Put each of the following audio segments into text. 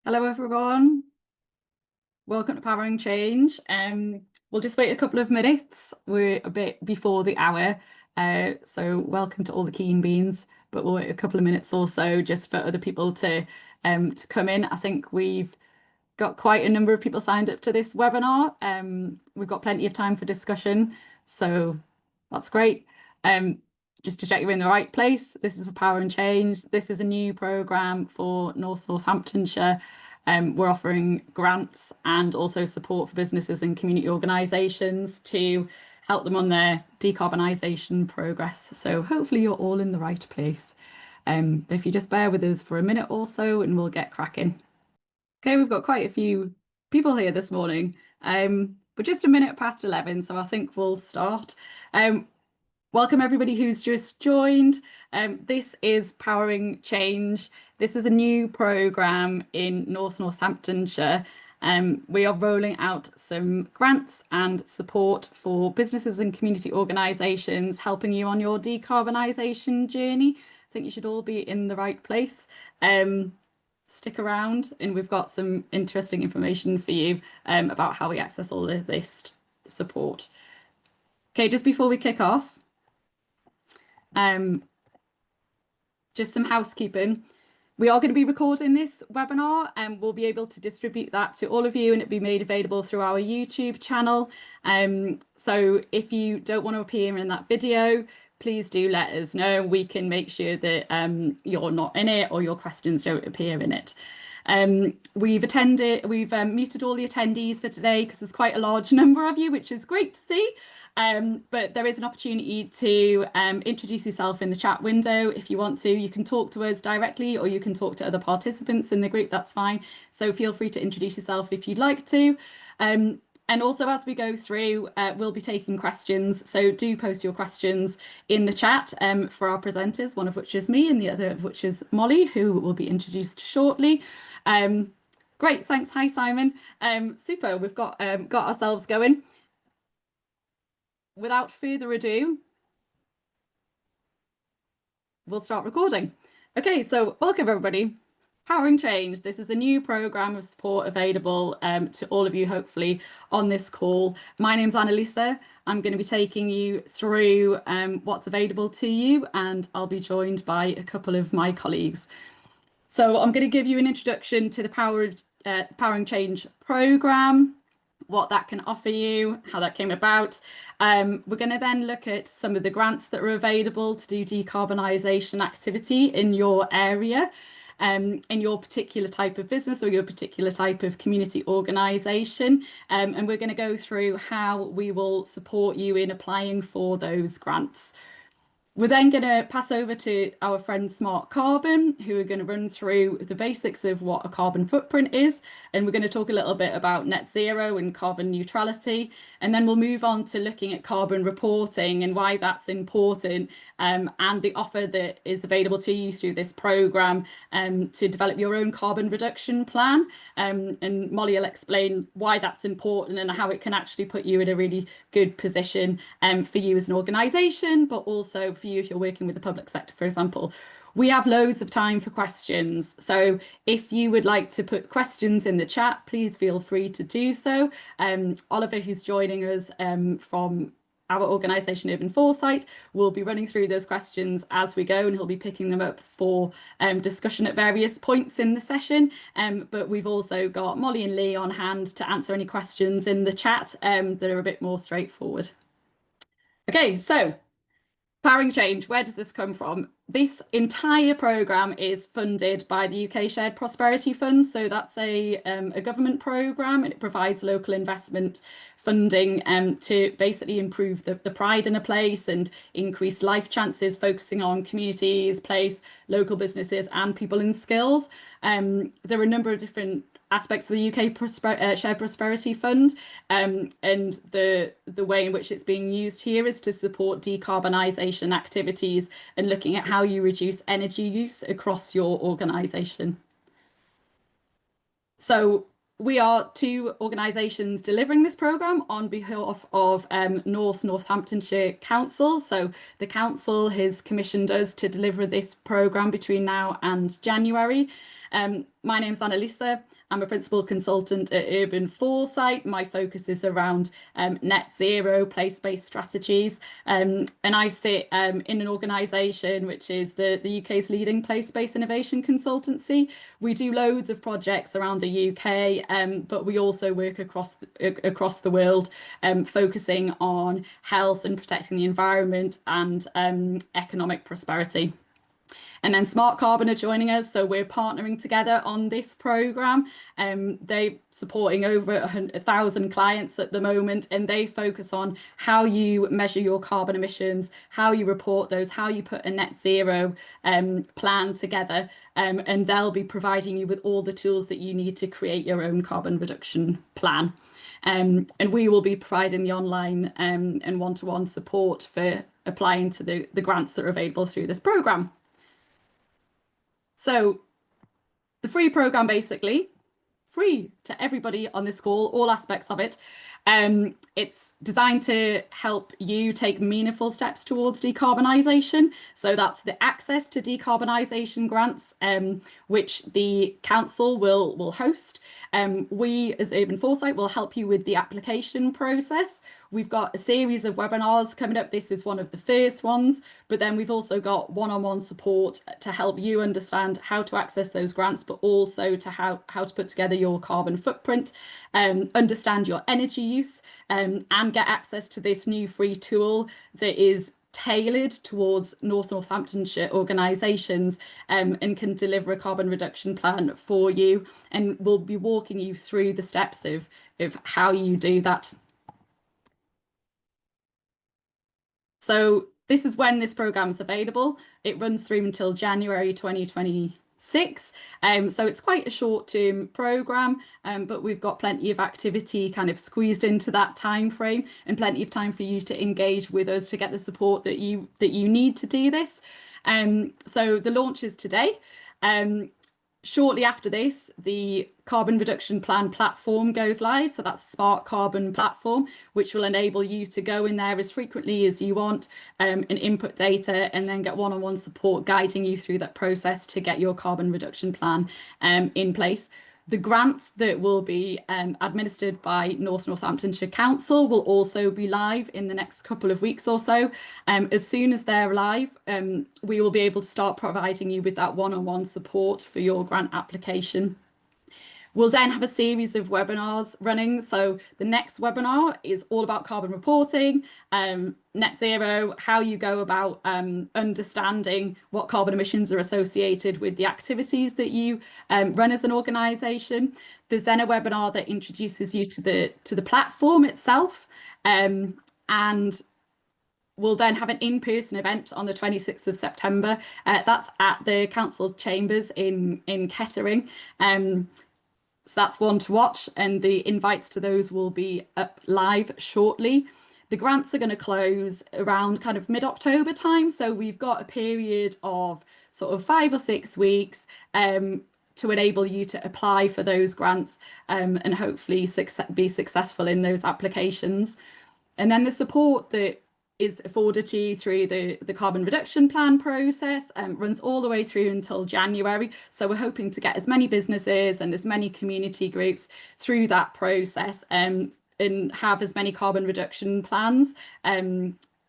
Hello, everyone. Welcome to Powering Change. We'll just wait a couple of minutes. We're a bit before the hour, so welcome to all the keen beans. But we'll wait a couple of minutes or so just for other people to come in. I think we've got quite a number of people signed up to this webinar. We've got plenty of time for discussion, so that's great. Just to check you're in the right place, this is for Power and Change. This is a new programme for North Northamptonshire. We're offering grants and also support for businesses and community organisations to help them on their decarbonisation progress. So hopefully you're all in the right place. If you just bear with us for a minute or so and we'll get cracking. Okay, we've got quite a few people here this morning, but just a minute past 11, so I think we'll start. Welcome everybody who's just joined. This is Powering Change. This is a new programme in North Northamptonshire. We are rolling out some grants and support for businesses and community organisations, helping you on your decarbonisation journey. I think you should all be in the right place. Stick around and we've got some interesting information for you about how we access all of this support. Okay, just before we kick off, just some housekeeping. We are going to be recording this webinar and we'll be able to distribute that to all of you and it'll be made available through our YouTube channel. So if you don't want to appear in that video, please do let us know. We can make sure that you're not in it or your questions don't appear in it. We've muted all the attendees for today because there's quite a large number of you, which is great to see. But there is an opportunity to introduce yourself in the chat window if you want to. You can talk to us directly or you can talk to other participants in the group, that's fine. So feel free to introduce yourself if you'd like to. And also as we go through, we'll be taking questions. So do post your questions in the chat for our presenters, one of which is me and the other of which is Molly, who will be introduced shortly. Great, thanks. Hi, Simon. Super, we've got ourselves going. Without further ado, we'll start recording. Okay, so welcome everybody. Powering Change. This is a new programme of support available to all of you, hopefully, on this call. My name's Annalisa. I'm going to be taking you through what's available to you, and I'll be joined by a couple of my colleagues. So I'm going to give you an introduction to the Powering Change programme, what that can offer you, how that came about. We're going to then look at some of the grants that are available to do decarbonisation activity in your area, in your particular type of business or your particular type of community organisation. And we're going to go through how we will support you in applying for those grants. We're then going to pass over to our friend Smart Carbon, who are going to run through the basics of what a carbon footprint is. And we're going to talk a little bit about net zero and carbon neutrality. And then we'll move on to looking at carbon reporting and why that's important, and the offer that is available to you through this programme to develop your own carbon reduction plan. And Molly will explain why that's important and how it can actually put you in a really good position for you as an organisation, but also for you if you're working with the public sector, for example. We have loads of time for questions. So if you would like to put questions in the chat, please feel free to do so. Oliver, who's joining us from our organisation Urban Foresight, will be running through those questions as we go and he'll be picking them up for discussion at various points in the session. But we've also got Molly and Lee on hand to answer any questions in the chat that are a bit more straightforward. Okay, so Powering Change, where does this come from? This entire programme is funded by the UK Shared Prosperity Fund. So that's a government programme and it provides local investment funding to basically improve the pride in a place and increase life chances, focusing on communities, place, local businesses and people and skills. There are a number of different aspects of the UK Shared Prosperity Fund, and the way in which it's being used here is to support decarbonisation activities and looking at how you reduce energy use across your organisation. So we are two organisations delivering this programme on behalf of Northamptonshire Council. So the council has commissioned us to deliver this programme between now and January. My name's Annalisa. I'm a principal consultant at Urban Foresight. My focus is around net zero place-based strategies. And I sit in an organisation which is the UK's leading place-based innovation consultancy. We do loads of projects around the UK, but we also work across the world, focusing on health and protecting the environment and economic prosperity. And then Smart Carbon are joining us, so we're partnering together on this programme. They're supporting over 1,000 clients at the moment, and they focus on how you measure your carbon emissions, how you report those, how you put a net zero plan together, and they'll be providing you with all the tools that you need to create your own carbon reduction plan. And we will be providing the online and one-to-one support for applying to the grants that are available through this programme. So the free programme, basically, free to everybody on this call, all aspects of it. It's designed to help you take meaningful steps towards decarbonisation. So that's the access to decarbonisation grants, which the council will host. We as Urban Foresight will help you with the application process. We've got a series of webinars coming up. This is one of the first ones, but then we've also got one-on-one support to help you understand how to access those grants, but also to how to put together your carbon footprint, understand your energy use, and get access to this new free tool that is tailored towards Northamptonshire organisations, and can deliver a carbon reduction plan for you. And we'll be walking you through the steps of how you do that. So this is when this programme is available. It runs through until January 2026. So it's quite a short-term programme, but we've got plenty of activity kind of squeezed into that time frame, and plenty of time for you to engage with us to get the support that you need to do this. So the launch is today. Shortly after this, the carbon reduction plan platform goes live. So that's Smart Carbon platform, which will enable you to go in there as frequently as you want, and input data, and then get one-on-one support guiding you through that process to get your carbon reduction plan in place. The grants that will be administered by Northamptonshire Council will also be live in the next couple of weeks or so. As soon as they're live, we will be able to start providing you with that one-on-one support for your grant application. We'll then have a series of webinars running. So the next webinar is all about carbon reporting, net zero, how you go about understanding what carbon emissions are associated with the activities that you run as an organisation. There's then a webinar that introduces you to the platform itself, and we'll then have an in-person event on the 26th of September. That's at the council chambers in Kettering. So that's one to watch, and the invites to those will be up live shortly. The grants are going to close around kind of mid-October time. So we've got a period of sort of 5 or 6 weeks to enable you to apply for those grants, and hopefully be successful in those applications. And then the support that is afforded to you through the carbon reduction plan process runs all the way through until January. So we're hoping to get as many businesses and as many community groups through that process, and have as many carbon reduction plans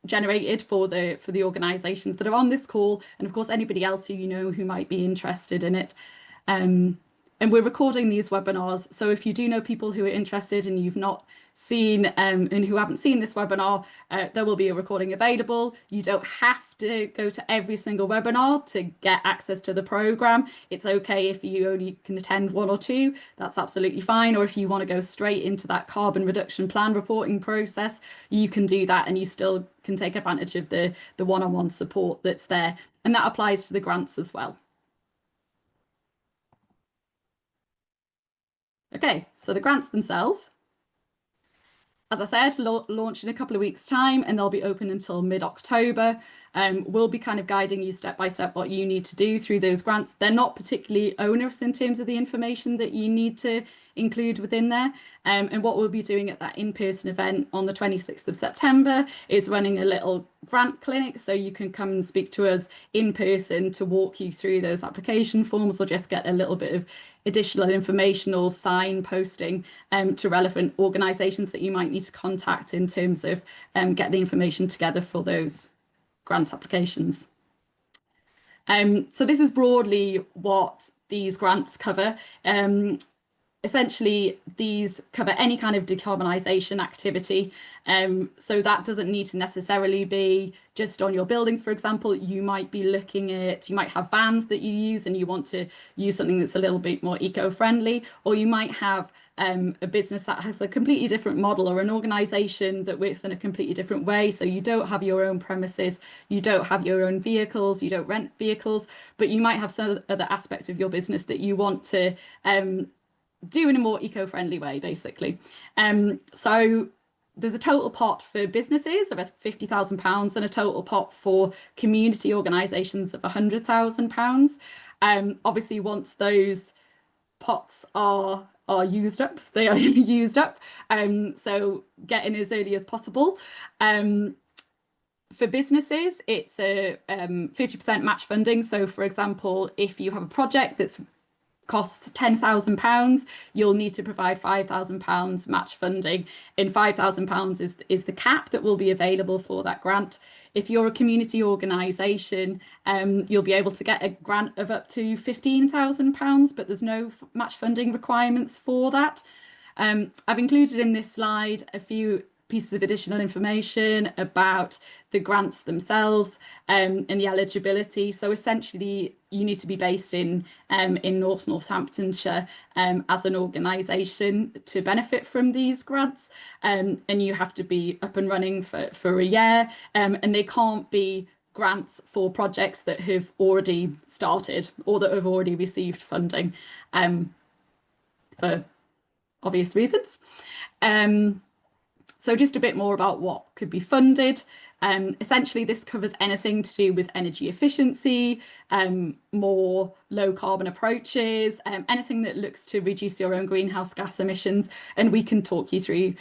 generated for the organisations that are on this call, and of course anybody else who you know who might be interested in it. And we're recording these webinars, so if you do know people who are interested and you've not seen and who haven't seen this webinar, there will be a recording available. You don't have to go to every single webinar to get access to the programme. It's okay if you only can attend 1 or 2, that's absolutely fine. Or if you want to go straight into that carbon reduction plan reporting process, you can do that, and you still can take advantage of the one-on-one support that's there. And that applies to the grants as well. Okay, so the grants themselves, as I said, launch in a couple of weeks' time, and they'll be open until mid-October. We'll be kind of guiding you step by step what you need to do through those grants. They're not particularly onerous in terms of the information that you need to include within there. And what we'll be doing at that in-person event on the 26th of September is running a little grant clinic, so you can come and speak to us in person to walk you through those application forms, or just get a little bit of additional information or signposting to relevant organisations that you might need to contact in terms of get the information together for those grant applications. So this is broadly what these grants cover. Essentially, these cover any kind of decarbonisation activity. So that doesn't need to necessarily be just on your buildings, for example. You might be looking at, you might have vans that you use and you want to use something that's a little bit more eco-friendly, or you might have a business that has a completely different model, or an organisation that works in a completely different way. So you don't have your own premises, you don't have your own vehicles, you don't rent vehicles, but you might have some other aspect of your business that you want to do in a more eco-friendly way, basically. So there's a total pot for businesses of £50,000 and a total pot for community organisations of £100,000. Obviously, once those pots are used up, they are used up. So get in as early as possible. For businesses, it's a 50% match funding. So, for example, if you have a project that's costs £10,000, you'll need to provide £5,000 match funding, and £5,000 is the cap that will be available for that grant. If you're a community organisation, you'll be able to get a grant of up to £15,000, but there's no match funding requirements for that. I've included in this slide a few pieces of additional information about the grants themselves and the eligibility. So essentially, you need to be based in Northamptonshire as an organisation to benefit from these grants, and you have to be up and running for a year, and they can't be grants for projects that have already started or that have already received funding for obvious reasons. So just a bit more about what could be funded. Essentially, this covers anything to do with energy efficiency, more low carbon approaches, anything that looks to reduce your own greenhouse gas emissions. And we can talk you through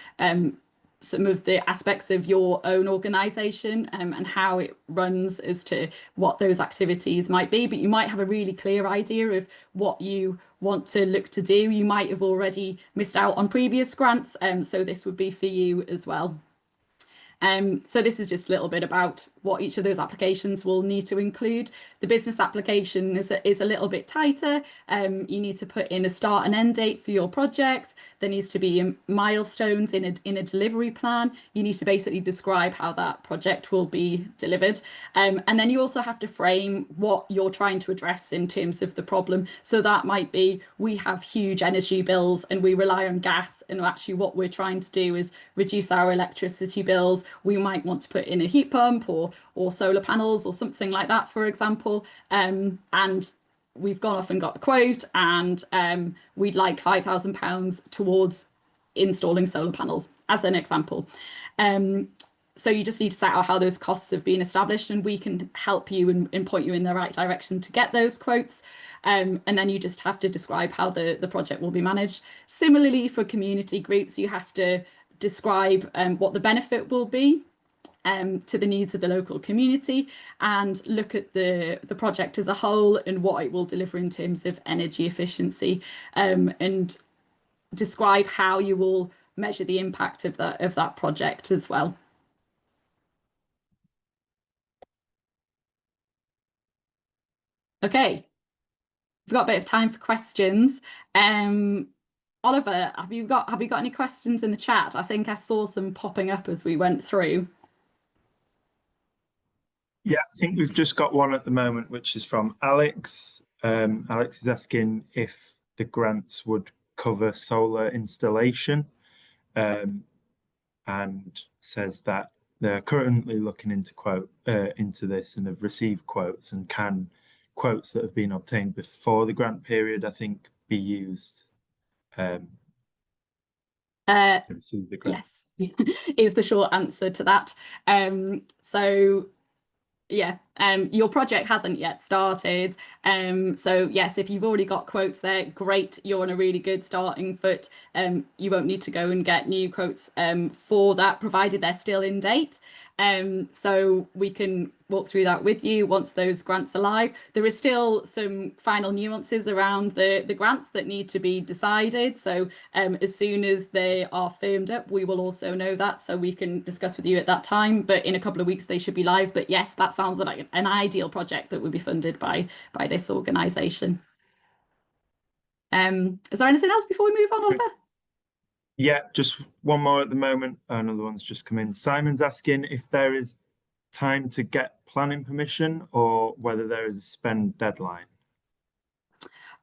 some of the aspects of your own organisation and how it runs as to what those activities might be. But you might have a really clear idea of what you want to look to do. You might have already missed out on previous grants, so this would be for you as well. So this is just a little bit about what each of those applications will need to include. The business application is a little bit tighter. You need to put in a start and end date for your project. There needs to be milestones in a delivery plan. You need to basically describe how that project will be delivered. And then you also have to frame what you're trying to address in terms of the problem. So that might be, we have huge energy bills and we rely on gas, and actually what we're trying to do is reduce our electricity bills. We might want to put in a heat pump or solar panels or something like that, for example. And we've gone off and got a quote, and we'd like £5,000 towards installing solar panels, as an example. So you just need to set out how those costs have been established, and we can help you and point you in the right direction to get those quotes. And then you just have to describe how the project will be managed. Similarly, for community groups, you have to describe what the benefit will be to the needs of the local community, and look at the project as a whole and what it will deliver in terms of energy efficiency, and describe how you will measure the impact of that project as well. Okay, we've got a bit of time for questions. Oliver, have you got any questions in the chat? I think I saw some popping up as we went through. Yeah, I think we've just got one at the moment, which is from Alex. Alex is asking if the grants would cover solar installation, and says that they're currently looking into this and have received quotes, and can quotes that have been obtained before the grant period, I think, be used to receive the grant? Yes, is the short answer to that. So Yeah, your project hasn't yet started. So yes, if you've already got quotes there, great, you're on a really good starting foot. You won't need to go and get new quotes for that, provided they're still in date. So we can walk through that with you once those grants are live. There is still some final nuances around the grants that need to be decided. So as soon as they are firmed up, we will also know that, so we can discuss with you at that time. But in a couple of weeks, they should be live. But yes, that sounds like an ideal project that would be funded by this organisation. Is there anything else before we move on, Oliver? Yeah, just one more at the moment. Another one's just come in. Simon's asking if there is time to get planning permission or whether there is a spend deadline.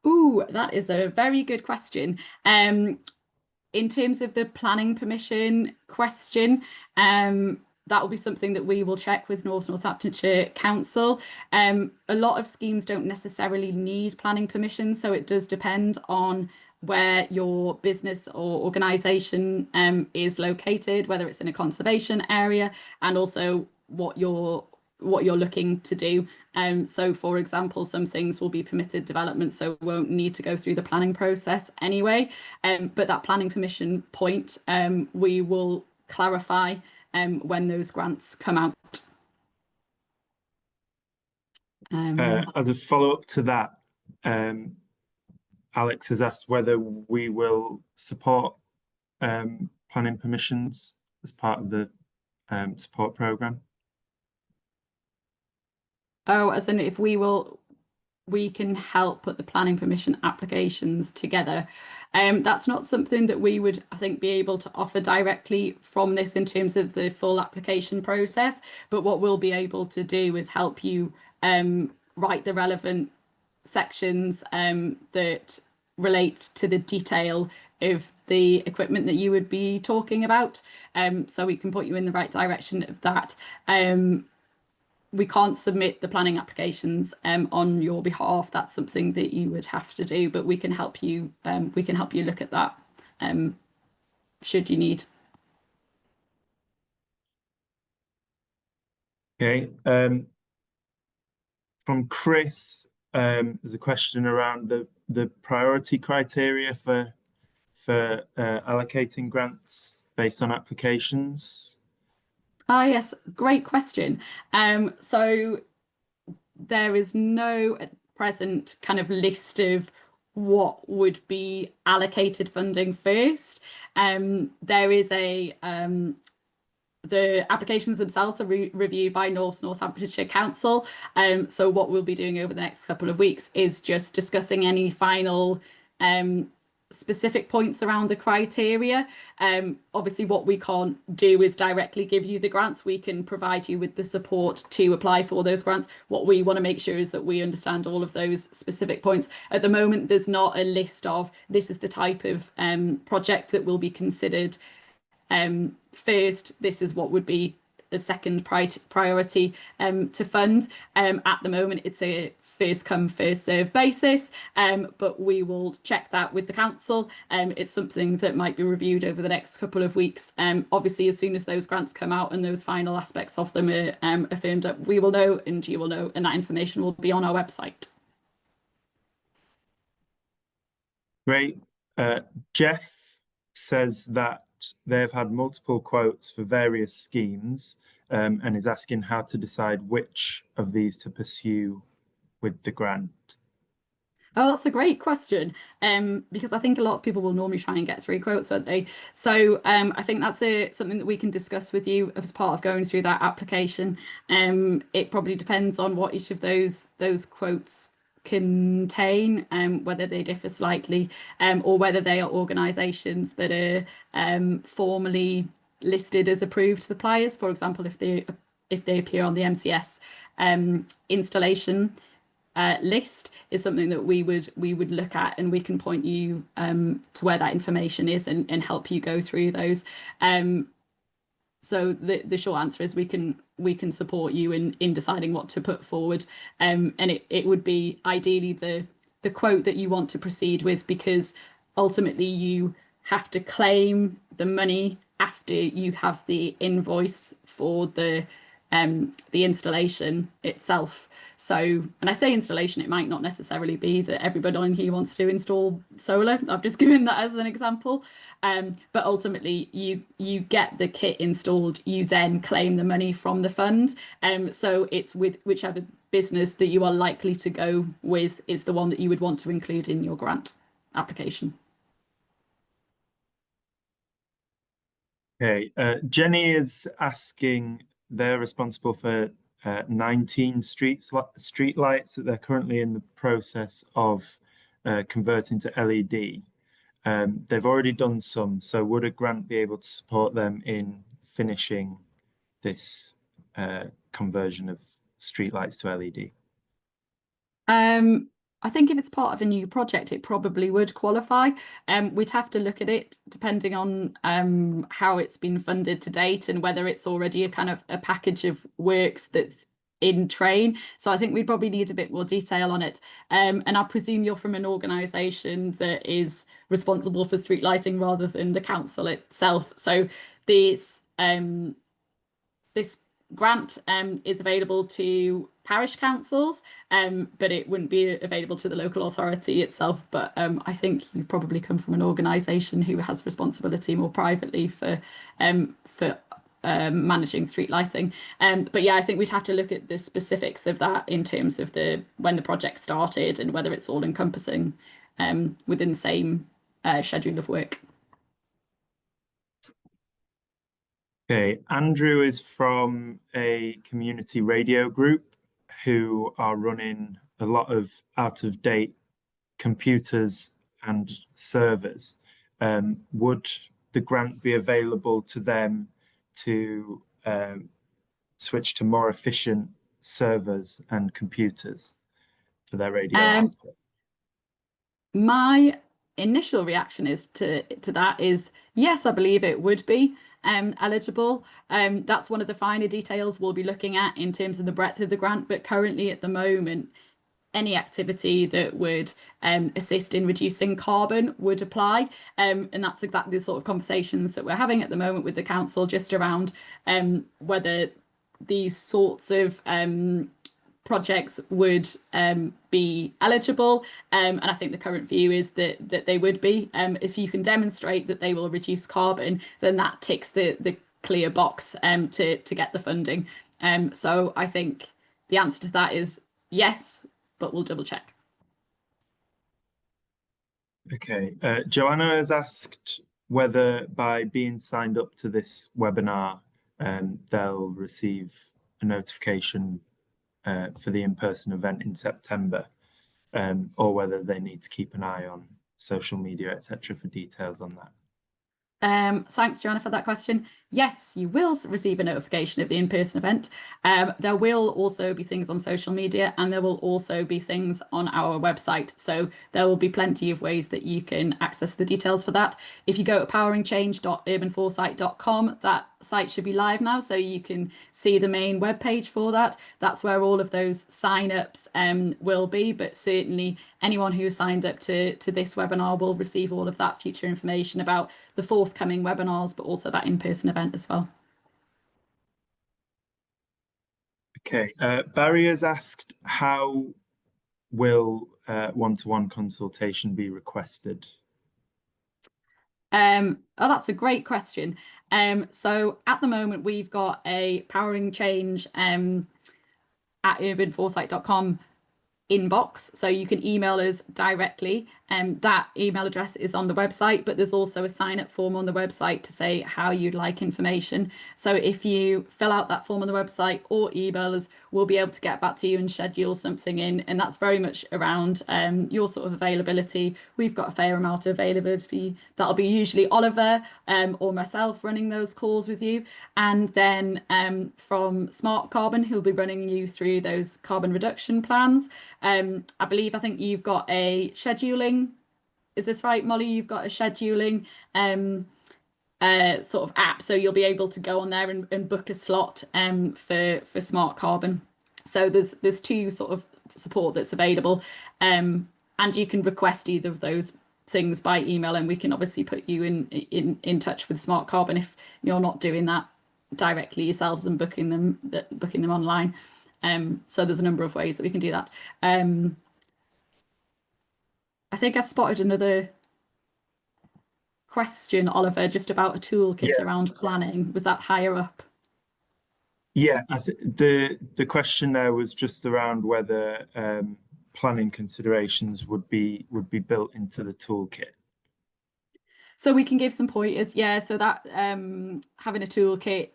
Ooh, that is a very good question. In terms of the planning permission question, that will be something that we will check with Northamptonshire Council. A lot of schemes don't necessarily need planning permission, so it does depend on where your business or organisation is located, whether it's in a conservation area, and also what you're looking to do. So for example, some things will be permitted development, so won't need to go through the planning process anyway. But that planning permission point, we will clarify when those grants come out. As a follow-up to that, Alex has asked whether we will support planning permissions as part of the support program. Oh, as in if we can help put the planning permission applications together. That's not something that we would, I think, be able to offer directly from this in terms of the full application process. But what we'll be able to do is help you write the relevant sections that relate to the detail of the equipment that you would be talking about. So we can put you in the right direction of that. We can't submit the planning applications on your behalf. That's something that you would have to do, but we can help you. We can help you look at that should you need. Okay. From Chris, there's a question around the priority criteria for allocating grants based on applications. Ah, yes, great question. So there is no at present kind of list of what would be allocated funding first. There is the applications themselves are reviewed by Northamptonshire Council. So what we'll be doing over the next couple of weeks is just discussing any final specific points around the criteria. Obviously, what we can't do is directly give you the grants. We can provide you with the support to apply for those grants. What we want to make sure is that we understand all of those specific points. At the moment, there's not a list of this is the type of project that will be considered first. This is what would be the second priority to fund. At the moment, it's a first come, first serve basis, but we will check that with the council. It's something that might be reviewed over the next couple of weeks. Obviously, as soon as those grants come out and those final aspects of them are firmed up, we will know and you will know, and that information will be on our website. Great. Jeff says that they've had multiple quotes for various schemes and is asking how to decide which of these to pursue with the grant. Oh, that's a great question. Because I think a lot of people will normally try and get 3 quotes, won't they? So I think that's something that we can discuss with you as part of going through that application. It probably depends on what each of those quotes contain, whether they differ slightly, or whether they are organisations that are formally listed as approved suppliers. For example, if they appear on the MCS installation list, is something that we would look at, and we can point you to where that information is and help you go through those. So the short answer is we can support you in deciding what to put forward, and it would be ideally the quote that you want to proceed with, because ultimately you have to claim the money after you have the invoice for the the installation itself. So, and I say installation, it might not necessarily be that everybody on here wants to install solar. I've just given that as an example. But ultimately, you get the kit installed, you then claim the money from the fund. So it's with whichever business that you are likely to go with is the one that you would want to include in your grant application. Okay, Jenny is asking, they're responsible for 19 street lights that they're currently in the process of converting to LED. They've already done some, so would a grant be able to support them in finishing this conversion of streetlights to LED? I think if it's part of a new project, it probably would qualify. We'd have to look at it depending on how it's been funded to date and whether it's already a kind of a package of works that's in train. So I think we'd probably need a bit more detail on it. And I presume you're from an organisation that is responsible for street lighting rather than the council itself. So this grant is available to parish councils, but it wouldn't be available to the local authority itself. But I think you probably come from an organisation who has responsibility more privately for managing street lighting. But yeah, I think we'd have to look at the specifics of that in terms of the when the project started and whether it's all encompassing within the same schedule of work. Okay, Andrew is from a community radio group who are running a lot of out-of-date computers and servers. Would the grant be available to them to switch to more efficient servers and computers for their radio output? My initial reaction is to that is yes, I believe it would be eligible. That's one of the finer details we'll be looking at in terms of the breadth of the grant, but currently at the moment, any activity that would assist in reducing carbon would apply. And that's exactly the sort of conversations that we're having at the moment with the council, just around whether these sorts of projects would be eligible. And I think the current view is that they would be. If you can demonstrate that they will reduce carbon, then that ticks the clear box to get the funding. So I think the answer to that is yes, but we'll double check. Okay, Joanna has asked whether by being signed up to this webinar, they'll receive a notification for the in-person event in September, or whether they need to keep an eye on social media, etc., for details on that. Thanks, Joanna, for that question. Yes, you will receive a notification of the in-person event. There will also be things on social media, and there will also be things on our website. So there will be plenty of ways that you can access the details for that. If you go to poweringchange.urbanforesight.com, that site should be live now, so you can see the main webpage for that. That's where all of those sign-ups will be, but certainly anyone who signed up to this webinar will receive all of that future information about the forthcoming webinars, but also that in-person event as well. Okay, Barry has asked, how will one-to-one consultation be requested? Oh, that's a great question. So at the moment, we've got a Powering Change at urbanforesight.com inbox, so you can email us directly. That email address is on the website, but there's also a sign-up form on the website to say how you'd like information. So if you fill out that form on the website or email us, we'll be able to get back to you and schedule something in. And that's very much around your sort of availability. We've got a fair amount of availability. That'll be usually Oliver or myself running those calls with you. And then from Smart Carbon, who'll be running you through those carbon reduction plans. I think you've got a scheduling. Is this right, Molly? You've got a scheduling sort of app, so you'll be able to go on there and book a slot for Smart Carbon. So there's two sort of support that's available, and you can request either of those things by email, and we can obviously put you in touch with Smart Carbon if you're not doing that directly yourselves and booking them online. So there's a number of ways that we can do that. I think I spotted another question, Oliver, just about a toolkit Yeah, around planning. Was that higher up? yeah. The question there was just around whether planning considerations would be built into the toolkit. So we can give some pointers, yeah. So that having a toolkit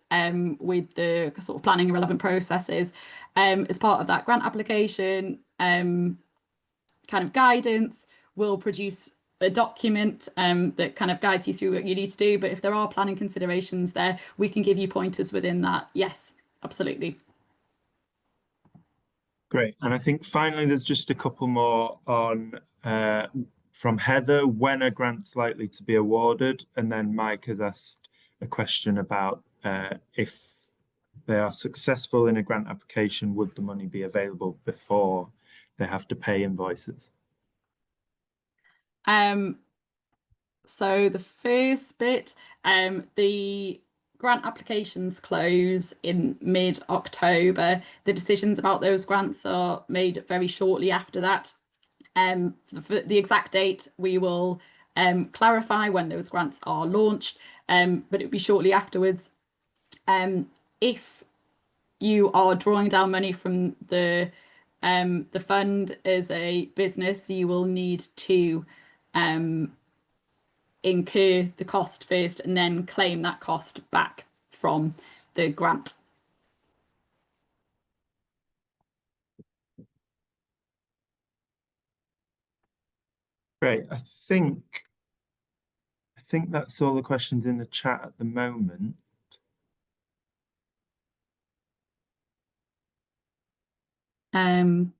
with the sort of planning and relevant processes as part of that grant application kind of guidance, will produce a document that kind of guides you through what you need to do. But if there are planning considerations there, we can give you pointers within that. Yes, absolutely. Great. And I think finally, there's just a couple more on from Heather, when are grants likely to be awarded? And then Mike has asked a question about if they are successful in a grant application, would the money be available before they have to pay invoices? Um, so the first bit, the grant applications close in mid-October. The decisions about those grants are made very shortly after that. For the exact date, we will clarify when those grants are launched, but it will be shortly afterwards. If you are drawing down money from the fund as a business, you will need to incur the cost first and then claim that cost back from the grant. Great. I think that's all the questions in the chat at the moment. Um,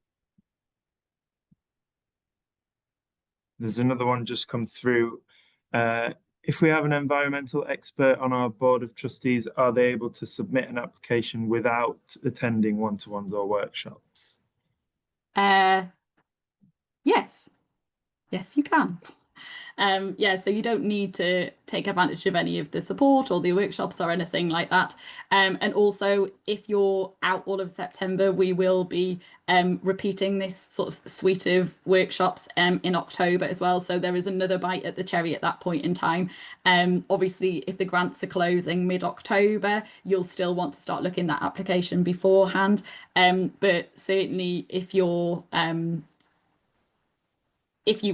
There's another one just come through. If we have an environmental expert on our board of trustees, are they able to submit an application without attending one-to-ones or workshops? uh, yes, yes, you can. Yeah, so you don't need to take advantage of any of the support or the workshops or anything like that. And also, if you're out all of September, we will be repeating this sort of suite of workshops in October as well. So there is another bite at the cherry at that point in time. Obviously, if the grants are closing mid-October, you'll still want to start looking at that application beforehand. But certainly, if you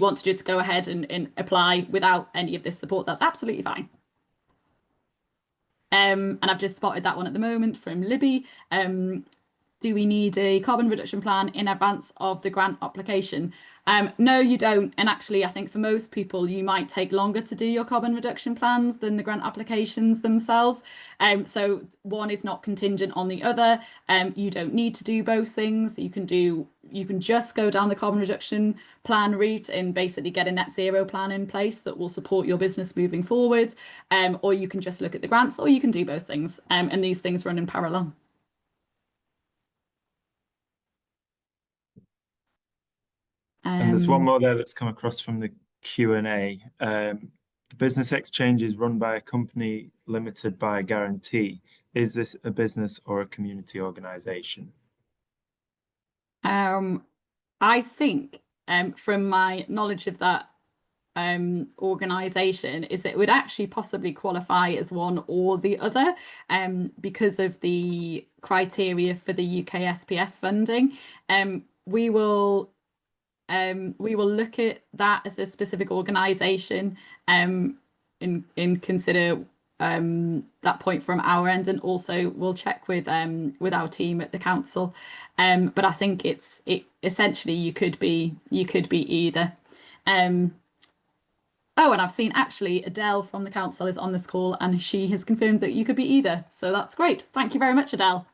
want to just go ahead and apply without any of this support, that's absolutely fine. And I've just spotted that one at the moment from Libby. Do we need a carbon reduction plan in advance of the grant application? No, you don't. And actually, I think for most people, you might take longer to do your carbon reduction plans than the grant applications themselves. So one is not contingent on the other. You don't need to do both things. You can just go down the carbon reduction plan route and basically get a net zero plan in place that will support your business moving forward. Or you can just look at the grants, or you can do both things. And these things run in parallel. And there's one Um, more there that's come across from the Q&A. The business exchange is run by a company limited by a guarantee. Is this a business or a community organization? I think, from my knowledge of that organization, is that it would actually possibly qualify as one or the other, because of the criteria for the UKSPF funding. We will look at that as a specific organisation and consider that point from our end, and also we'll check with our team at the council. But I think it essentially you could be either. Oh, and I've seen actually Adele from the council is on this call, and she has confirmed that you could be either. So that's great. Thank you very much, Adele.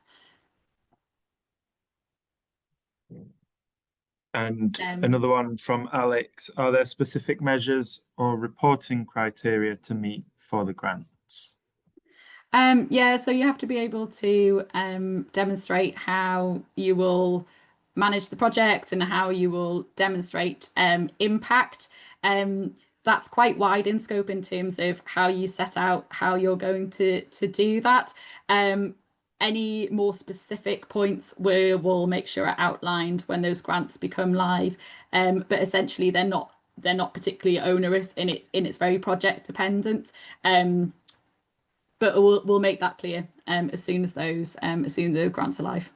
And Um, another one from Alex, are there specific measures or reporting criteria to meet for the grants? Yeah, so you have to be able to demonstrate how you will manage the project and how you will demonstrate impact. that's quite wide in scope in terms of how you set out how you're going to do that. Any more specific points we'll make sure are outlined when those grants become live. But essentially they're not particularly onerous in it's very project dependent. But we'll make that clear as soon as the grants are live.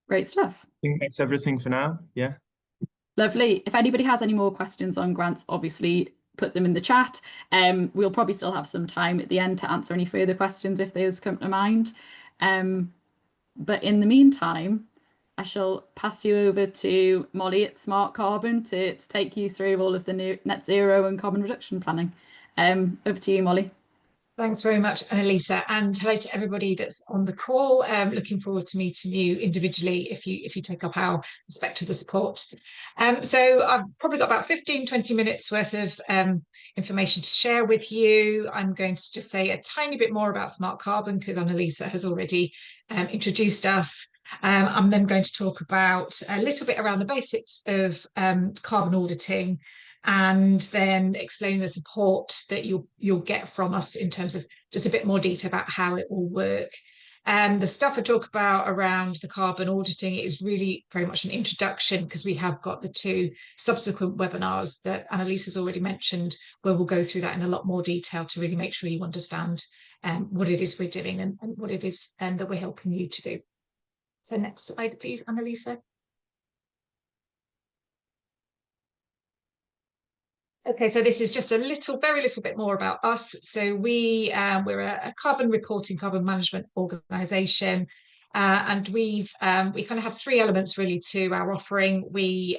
Great stuff. I think that's everything for now. Yeah. Lovely. If anybody has any more questions on grants, obviously put them in the chat. We'll probably still have some time at the end to answer any further questions if those come to mind. But in the meantime, I shall pass you over to Molly at Smart Carbon to take you through all of the new net zero and carbon reduction planning. Over to you, Molly. Thanks very much, Annalisa, and hello to everybody that's on the call. Looking forward to meeting you individually if you take up our respect to the support. So I've probably got about 15-20 minutes worth of information to share with you. I'm going to just say a tiny bit more about Smart Carbon because Annalisa has already introduced us. I'm then going to talk about a little bit around the basics of carbon auditing, and then explaining the support that you'll get from us in terms of just a bit more detail about how it will work. And the stuff I talk about around the carbon auditing is really very much an introduction because we have got the 2 subsequent webinars that Annalisa's already mentioned, where we'll go through that in a lot more detail to really make sure you understand what it is we're doing and what it is that we're helping you to do. So next slide, please, Annalisa. Okay, so this is just a very little bit more about us. So we're a carbon reporting, carbon management organisation, and we kind of have 3 elements really to our offering. We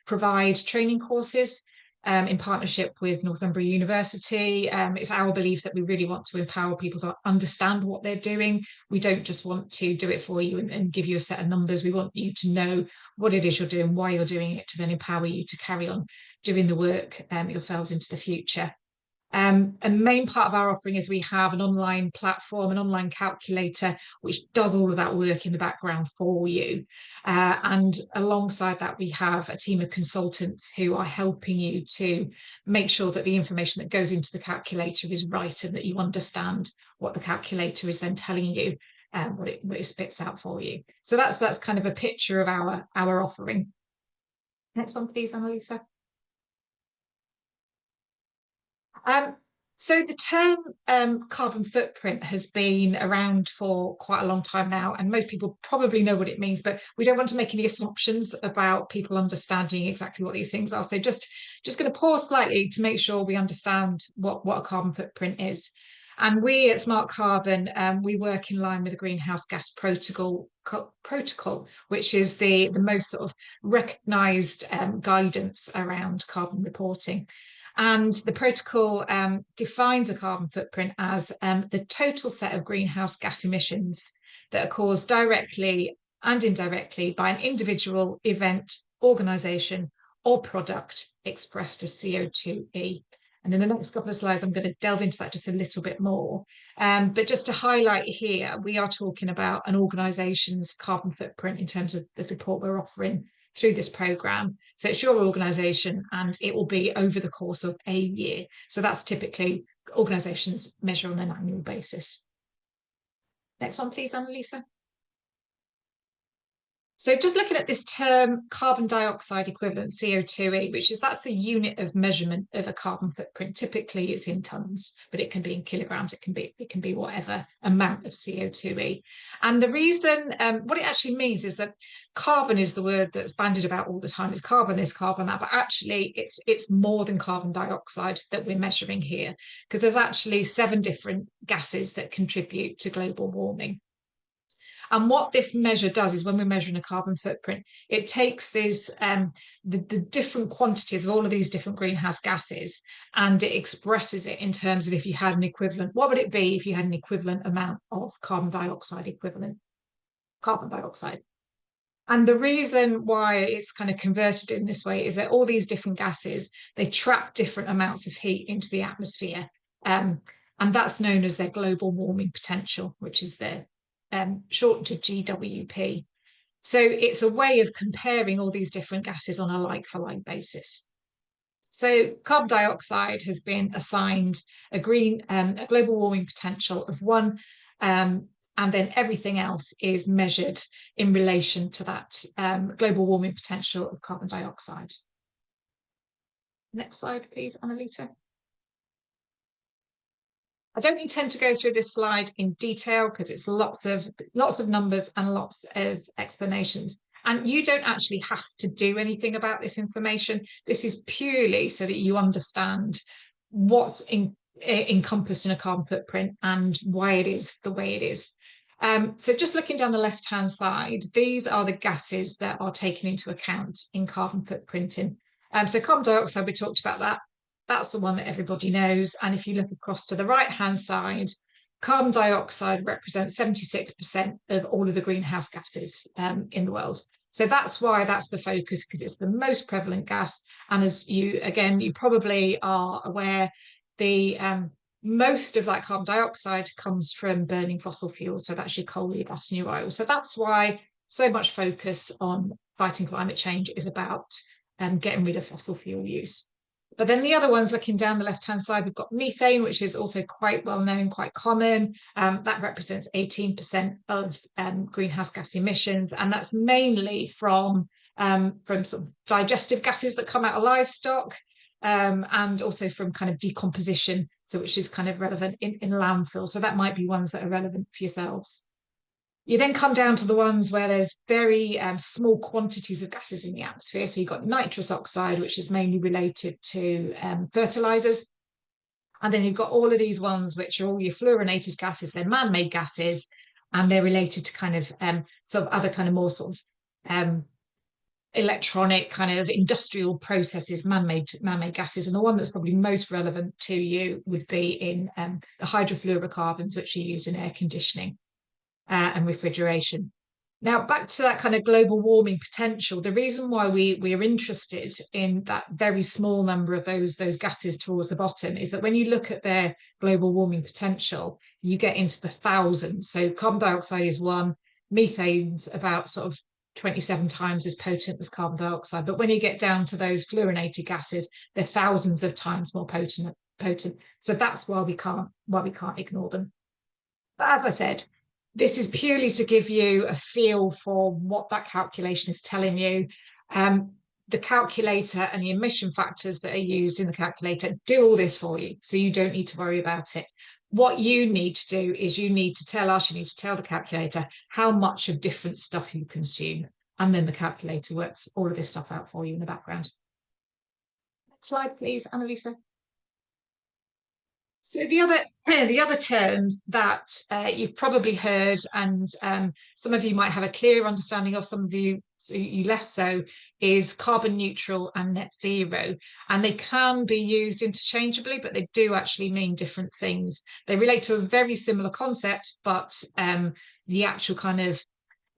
provide training courses in partnership with Northumbria University. It's our belief that we really want to empower people to understand what they're doing. We don't just want to do it for you and give you a set of numbers. We want you to know what it is you're doing, why you're doing it, to then empower you to carry on doing the work yourselves into the future. A main part of our offering is we have an online platform, an online calculator, which does all of that work in the background for you. And alongside that, we have a team of consultants who are helping you to make sure that the information that goes into the calculator is right and that you understand what the calculator is then telling you, what it spits out for you. So that's kind of a picture of our offering. Next one, please, Annalisa. So the term carbon footprint has been around for quite a long time now, and most people probably know what it means, but we don't want to make any assumptions about people understanding exactly what these things are. So just going to pause slightly to make sure we understand what a carbon footprint is. And we at Smart Carbon, we work in line with the Greenhouse Gas Protocol, which is the most sort of recognised guidance around carbon reporting. And the protocol defines a carbon footprint as the total set of greenhouse gas emissions that are caused directly and indirectly by an individual, event, organisation or product expressed as CO₂e. And in the next couple of slides, I'm going to delve into that just a little bit more. But just to highlight here, we are talking about an organisation's carbon footprint in terms of the support we're offering through this programme. So it's your organisation and it will be over the course of a year. So that's typically organisations measure on an annual basis. Next one, please, Annalisa. So just looking at this term carbon dioxide equivalent, CO₂e, that's the unit of measurement of a carbon footprint. Typically it's in tonnes, but it can be in kilograms, it can be whatever amount of CO₂e. And the reason, what it actually means is that carbon is the word that's bandied about all the time. It's carbon this, carbon that, but actually it's more than carbon dioxide that we're measuring here, because there's actually 7 different gases that contribute to global warming. And what this measure does is when we're measuring a carbon footprint, it takes these the different quantities of all of these different greenhouse gases and it expresses it in terms of if you had an equivalent, what would it be if you had an equivalent amount of carbon dioxide equivalent carbon dioxide. And the reason why it's kind of converted in this way is that all these different gases, they trap different amounts of heat into the atmosphere. And that's known as their global warming potential, which is their shortened to GWP. So it's a way of comparing all these different gases on a like-for-like basis. So carbon dioxide has been assigned a global warming potential of 1, and then everything else is measured in relation to that global warming potential of carbon dioxide. Next slide, please, Annalisa. I don't intend to go through this slide in detail because it's lots of numbers and lots of explanations. And you don't actually have to do anything about this information. This is purely so that you understand what's encompassed in a carbon footprint and why it is the way it is. So just looking down the left-hand side, these are the gases that are taken into account in carbon footprinting. So carbon dioxide, we talked about that. That's the one that everybody knows. And if you look across to the right-hand side, carbon dioxide represents 76% of all of the greenhouse gases in the world. So that's why that's the focus, because it's the most prevalent gas. And as you probably are aware, the most of that carbon dioxide comes from burning fossil fuels. So that's your coal, your gas, and your oil. So that's why so much focus on fighting climate change is about getting rid of fossil fuel use. But then the other ones, looking down the left-hand side, we've got methane, which is also quite well known, quite common. That represents 18% of greenhouse gas emissions, and that's mainly from sort of digestive gases that come out of livestock, and also from kind of decomposition, so which is kind of relevant in landfill. So that might be ones that are relevant for yourselves. You then come down to the ones where there's very small quantities of gases in the atmosphere. So you've got nitrous oxide, which is mainly related to fertilizers. And then you've got all of these ones, which are all your fluorinated gases. They're man-made gases, and they're related to kind of sort of other kind of more sort of electronic kind of industrial processes, man-made gases. And the one that's probably most relevant to you would be in the hydrofluorocarbons, which are used in air conditioning and refrigeration. Now, back to that kind of global warming potential, the reason why we're interested in that very small number of those gases towards the bottom is that when you look at their global warming potential, you get into the thousands. So carbon dioxide is 1, methane's about sort of 27 times as potent as carbon dioxide. But when you get down to those fluorinated gases, they're thousands of times more potent. So that's why we can't ignore them. But as I said, this is purely to give you a feel for what that calculation is telling you. The calculator and the emission factors that are used in the calculator do all this for you, so you don't need to worry about it. What you need to do is you need to tell the calculator how much of different stuff you consume, and then the calculator works all of this stuff out for you in the background. Next slide, please, Annalisa. So the other terms that you've probably heard, and some of you might have a clear understanding of, some of you less so, is carbon neutral and net zero. And they can be used interchangeably, but they do actually mean different things. They relate to a very similar concept, but the actual kind of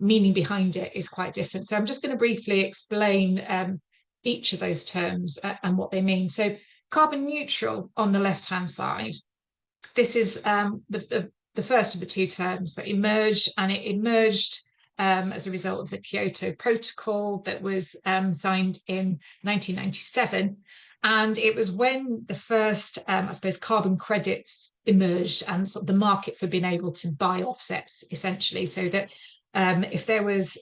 meaning behind it is quite different. So I'm just going to briefly explain each of those terms and what they mean. So carbon neutral on the left-hand side, this is the first of the two terms that emerged, and it emerged as a result of the Kyoto Protocol that was signed in 1997. And it was when the first, I suppose, carbon credits emerged, and sort of the market for being able to buy offsets, essentially, so that if there was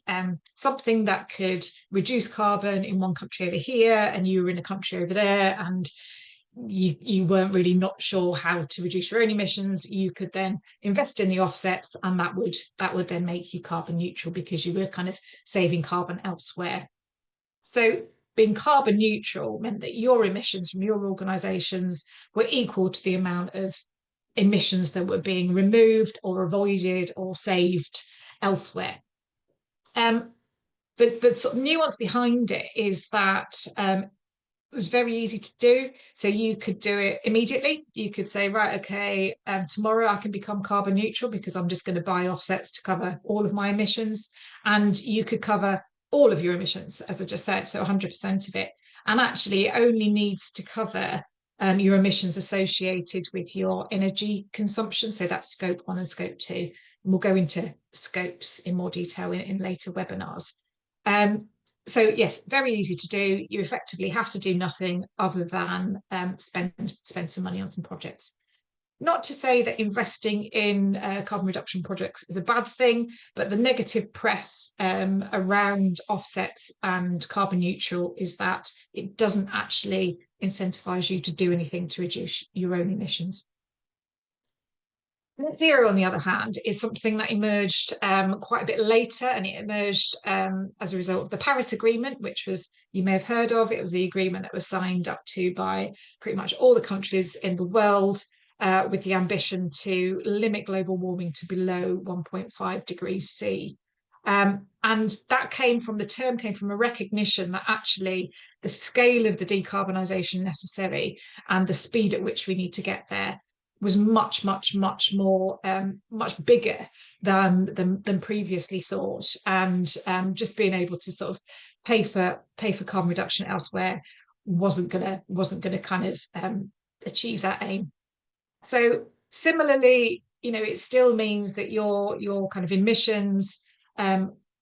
something that could reduce carbon in one country over here, and you were in a country over there, and you weren't really not sure how to reduce your own emissions, you could then invest in the offsets, and that would then make you carbon neutral because you were kind of saving carbon elsewhere. So being carbon neutral meant that your emissions from your organisations were equal to the amount of emissions that were being removed or avoided or saved elsewhere. The sort of nuance behind it is that it was very easy to do. So you could do it immediately. You could say, right, okay, tomorrow I can become carbon neutral because I'm just going to buy offsets to cover all of my emissions. And you could cover all of your emissions, as I just said, so 100% of it. And actually it only needs to cover your emissions associated with your energy consumption. So that's scope 1 and scope 2. And we'll go into scopes in more detail in later webinars. So yes, very easy to do. You effectively have to do nothing other than spend some money on some projects. Not to say that investing in carbon reduction projects is a bad thing, but the negative press around offsets and carbon neutral is that it doesn't actually incentivize you to do anything to reduce your own emissions. Net zero, on the other hand, is something that emerged quite a bit later, and it emerged as a result of the Paris Agreement, which was, you may have heard of. It was the agreement that was signed up to by pretty much all the countries in the world, with the ambition to limit global warming to below 1.5 degrees C. And that came from a recognition that actually the scale of the decarbonisation necessary and the speed at which we need to get there was much more much bigger than previously thought, and just being able to sort of pay for carbon reduction elsewhere wasn't gonna kind of achieve that aim. So similarly, you know, it still means that your kind of emissions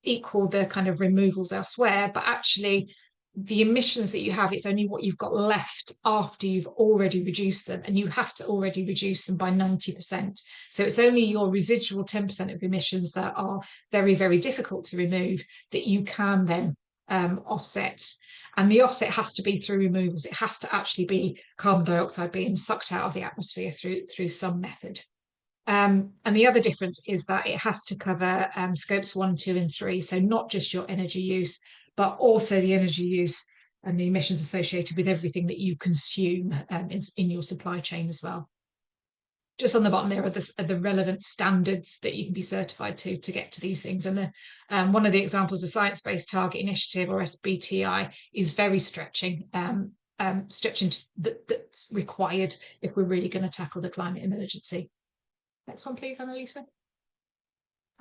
equal the kind of removals elsewhere, but actually the emissions that you have, it's only what you've got left after you've already reduced them, and you have to already reduce them by 90%. So it's only your residual 10% of emissions that are very, very difficult to remove that you can then offset. And the offset has to be through removals. It has to actually be carbon dioxide being sucked out of the atmosphere through some method. And the other difference is that it has to cover scopes 1, 2, and 3. So not just your energy use, but also the energy use and the emissions associated with everything that you consume in your supply chain as well. Just on the bottom there are the relevant standards that you can be certified to get to these things. And one of the examples, the Science Based Target Initiative, or SBTI, is very stretching. Stretching that's required if we're really going to tackle the climate emergency. Next one, please, Annalisa.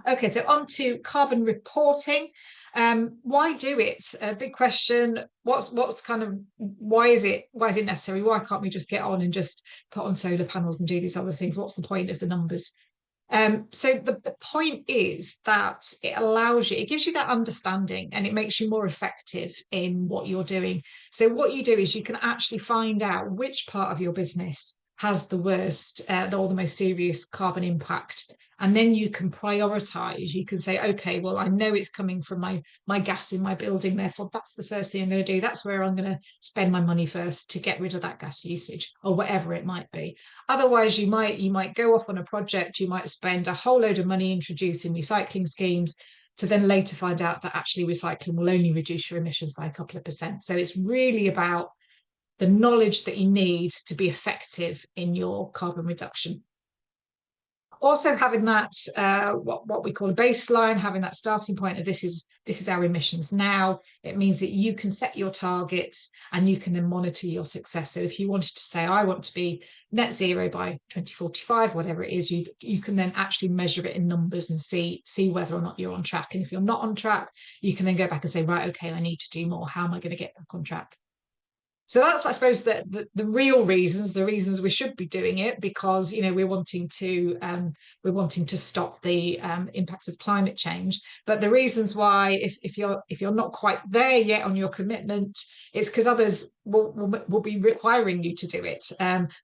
Okay, so on to carbon reporting. Why do it? A big question. What's kind of, why is it necessary? Why can't we just get on and just put on solar panels and do these other things? What's the point of the numbers? So the point is that it gives you that understanding, and it makes you more effective in what you're doing. So what you do is you can actually find out which part of your business has the worst or the most serious carbon impact, and then you can prioritize. You can say, okay, well, I know it's coming from my gas in my building, therefore that's the first thing I'm going to do. That's where I'm going to spend my money first to get rid of that gas usage, or whatever it might be. Otherwise, you might go off on a project, you might spend a whole load of money introducing recycling schemes, to then later find out that actually recycling will only reduce your emissions by a couple of %. So it's really about the knowledge that you need to be effective in your carbon reduction. Also having that what we call a baseline, having that starting point of this is our emissions now. It means that you can set your targets and you can then monitor your success. So if you wanted to say, I want to be net zero by 2045, whatever it is, you can then actually measure it in numbers and see whether or not you're on track. And if you're not on track, you can then go back and say, right, okay, I need to do more. How am I going to get back on track? So that's, I suppose, the real reasons, the reasons we should be doing it, because, you know, we're wanting to stop the impacts of climate change. But the reasons why, if you're not quite there yet on your commitment, it's because others will be requiring you to do it.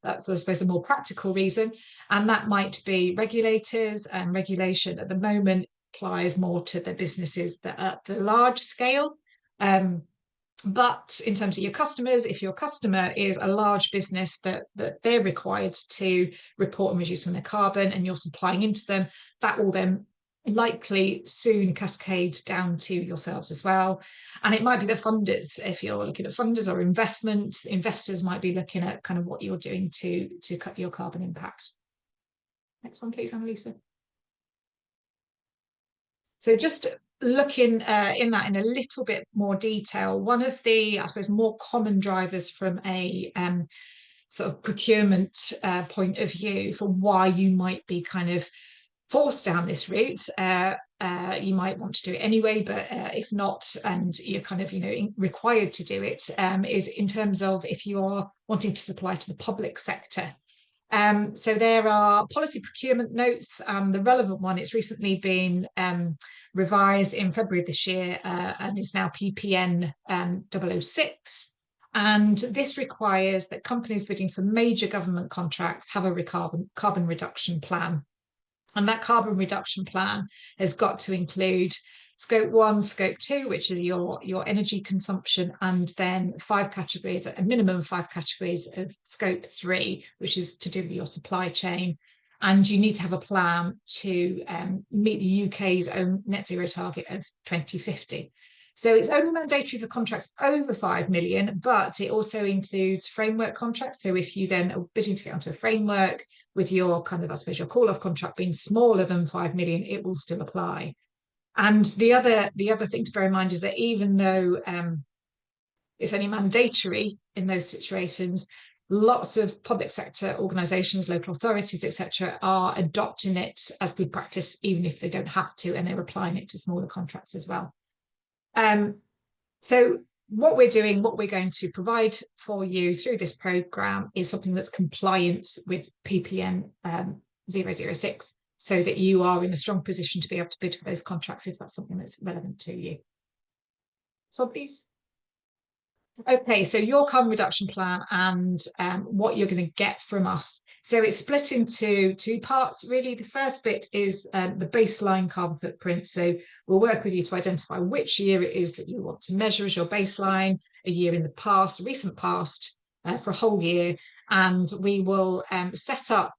That's, I suppose, a more practical reason, and that might be regulators. And regulation at the moment applies more to the businesses that are at the large scale. But in terms of your customers, if your customer is a large business that they're required to report and reduce from their carbon, and you're supplying into them, that will then likely soon cascade down to yourselves as well. And it might be the funders. If you're looking at funders or investors might be looking at kind of what you're doing to cut your carbon impact. Next one, please, Annalisa. So just looking in that in a little bit more detail, one of the, I suppose, more common drivers from a sort of procurement point of view for why you might be kind of forced down this route you might want to do it anyway, but if not, and you're kind of, required to do it, is in terms of if you're wanting to supply to the public sector. So there are policy procurement notes. The relevant one, it's recently been revised in February of this year and is now PPN 006. And this requires that companies bidding for major government contracts have a carbon reduction plan. And that carbon reduction plan has got to include Scope 1, Scope 2, which is your energy consumption, and then 5 categories, a minimum of 5 categories of Scope 3, which is to do with your supply chain. And you need to have a plan to meet the UK's own net zero target of 2050. So it's only mandatory for contracts over 5 million, but it also includes framework contracts. So if you then are bidding to get onto a framework with your kind of, I suppose, your call-off contract being smaller than 5 million, it will still apply. And the other thing to bear in mind is that even though it's only mandatory in those situations, lots of public sector organisations, local authorities, etc., are adopting it as good practice, even if they don't have to, and they're applying it to smaller contracts as well. So what we're doing, what we're going to provide for you through this programme is something that's compliant with PPN 006, so that you are in a strong position to be able to bid for those contracts if that's something that's relevant to you. So please. Okay, so your carbon reduction plan and what you're going to get from us. So it's split into 2 parts, really. The first bit is the baseline carbon footprint. So we'll work with you to identify which year it is that you want to measure as your baseline, a year in the past, recent past, for a whole year. And we will set up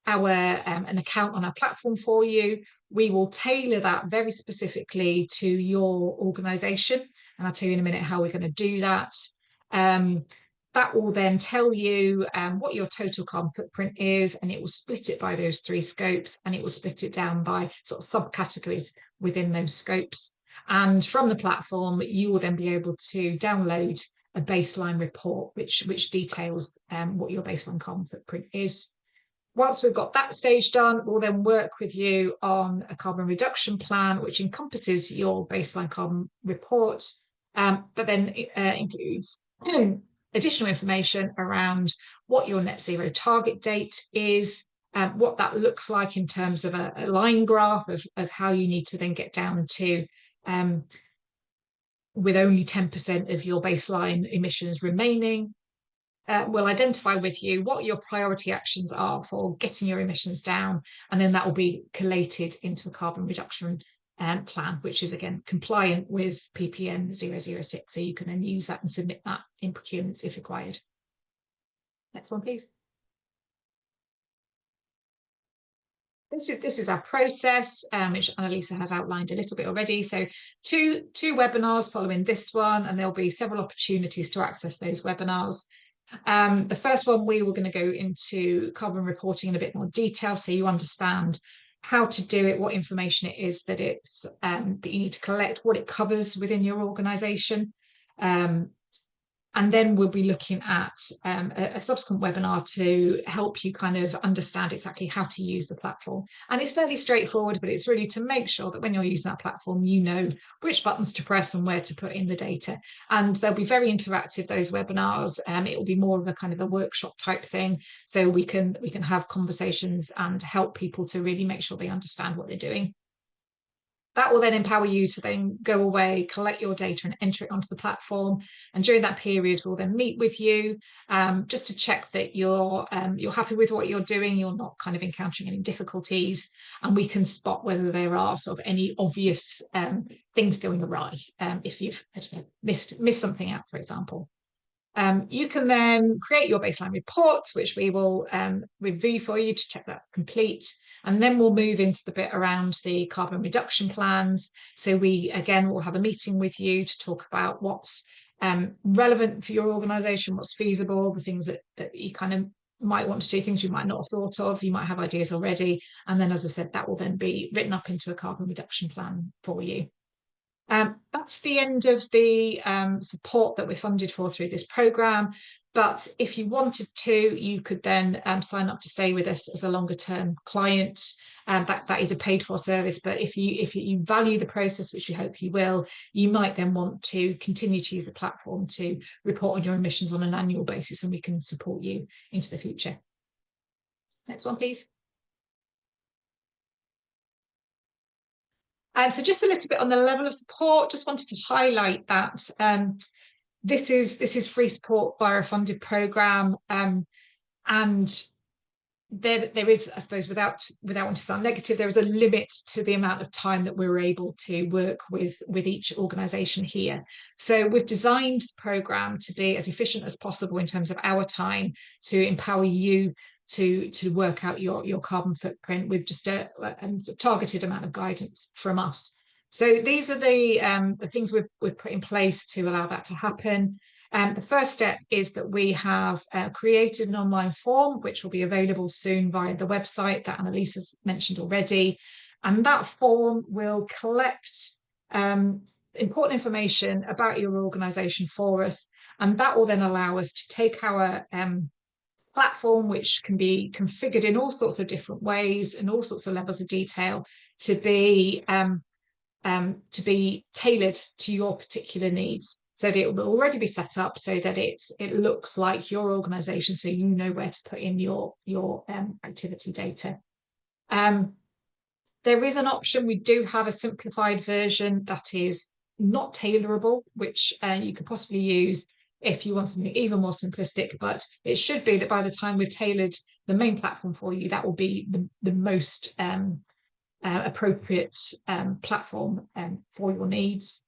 an account on our platform for you. We will tailor that very specifically to your organisation. And I'll tell you in a minute how we're going to do that. That will then tell you what your total carbon footprint is, and it will split it by those 3 scopes, and it will split it down by sort of subcategories within those scopes. And from the platform, you will then be able to download a baseline report, which details what your baseline carbon footprint is. Once we've got that stage done, we'll then work with you on a carbon reduction plan, which encompasses your baseline carbon report, but then includes additional information around what your net zero target date is, what that looks like in terms of a line graph of how you need to then get down to with only 10% of your baseline emissions remaining. We'll identify with you what your priority actions are for getting your emissions down, and then that will be collated into a carbon reduction plan, which is again compliant with PPN 006. So you can then use that and submit that in procurements if required. Next one, please. This is our process, which Annalisa has outlined a little bit already. So two webinars following this one, and there'll be several opportunities to access those webinars. The first one, we were going to go into carbon reporting in a bit more detail, so you understand how to do it, what information it is that that you need to collect, what it covers within your organisation. And then we'll be looking at a subsequent webinar to help you kind of understand exactly how to use the platform. And it's fairly straightforward, but it's really to make sure that when you're using that platform, you know which buttons to press and where to put in the data. And they'll be very interactive, those webinars. It will be more of a kind of a workshop type thing. So we can have conversations and help people to really make sure they understand what they're doing. That will then empower you to then go away, collect your data and enter it onto the platform. And during that period, we'll then meet with you just to check that you're happy with what you're doing, you're not kind of encountering any difficulties, and we can spot whether there are sort of any obvious things going awry if you've missed something out, for example. You can then create your baseline report, which we will review for you to check that's complete. And then we'll move into the bit around the carbon reduction plans. So we, again, will have a meeting with you to talk about what's relevant for your organisation, what's feasible, the things that you kind of might want to do, things you might not have thought of, you might have ideas already. And then, as I said, that will then be written up into a carbon reduction plan for you. That's the end of the support that we're funded for through this programme. But if you wanted to, you could then sign up to stay with us as a longer term client. That is a paid for service. But if you value the process, which we hope you will, you might then want to continue to use the platform to report on your emissions on an annual basis, and we can support you into the future. Next one, please. So just a little bit on the level of support, just wanted to highlight that this is free support via a funded programme, and there is, I suppose, without wanting to sound negative, there is a limit to the amount of time that we're able to work with each organisation here. So we've designed the programme to be as efficient as possible in terms of our time, to empower you to work out your carbon footprint with just a targeted amount of guidance from us. So these are the things we've put in place to allow that to happen. The first step is that we have created an online form, which will be available soon via the website that Annalise has mentioned already. And that form will collect important information about your organisation for us. And that will then allow us to take our platform, which can be configured in all sorts of different ways and all sorts of levels of detail, to be tailored to your particular needs. So that it will already be set up so that it looks like your organisation, so you know where to put in your activity data. There is an option. We do have a simplified version that is not tailorable, which you could possibly use if you want something even more simplistic, but it should be that by the time we've tailored the main platform for you, that will be the most appropriate platform for your needs.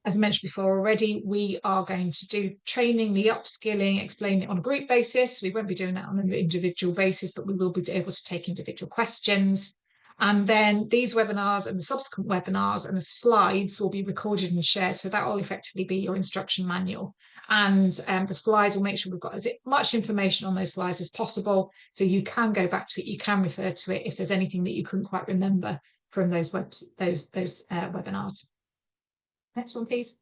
As I mentioned before already, we are going to do training, the upskilling, explain it on a group basis. We won't be doing that on an individual basis, but we will be able to take individual questions. And then these webinars and the subsequent webinars and the slides will be recorded and shared. So that will effectively be your instruction manual. And the slides will make sure we've got as much information on those slides as possible. So you can go back to it, you can refer to it if there's anything that you couldn't quite remember from those webinars. Next one, please.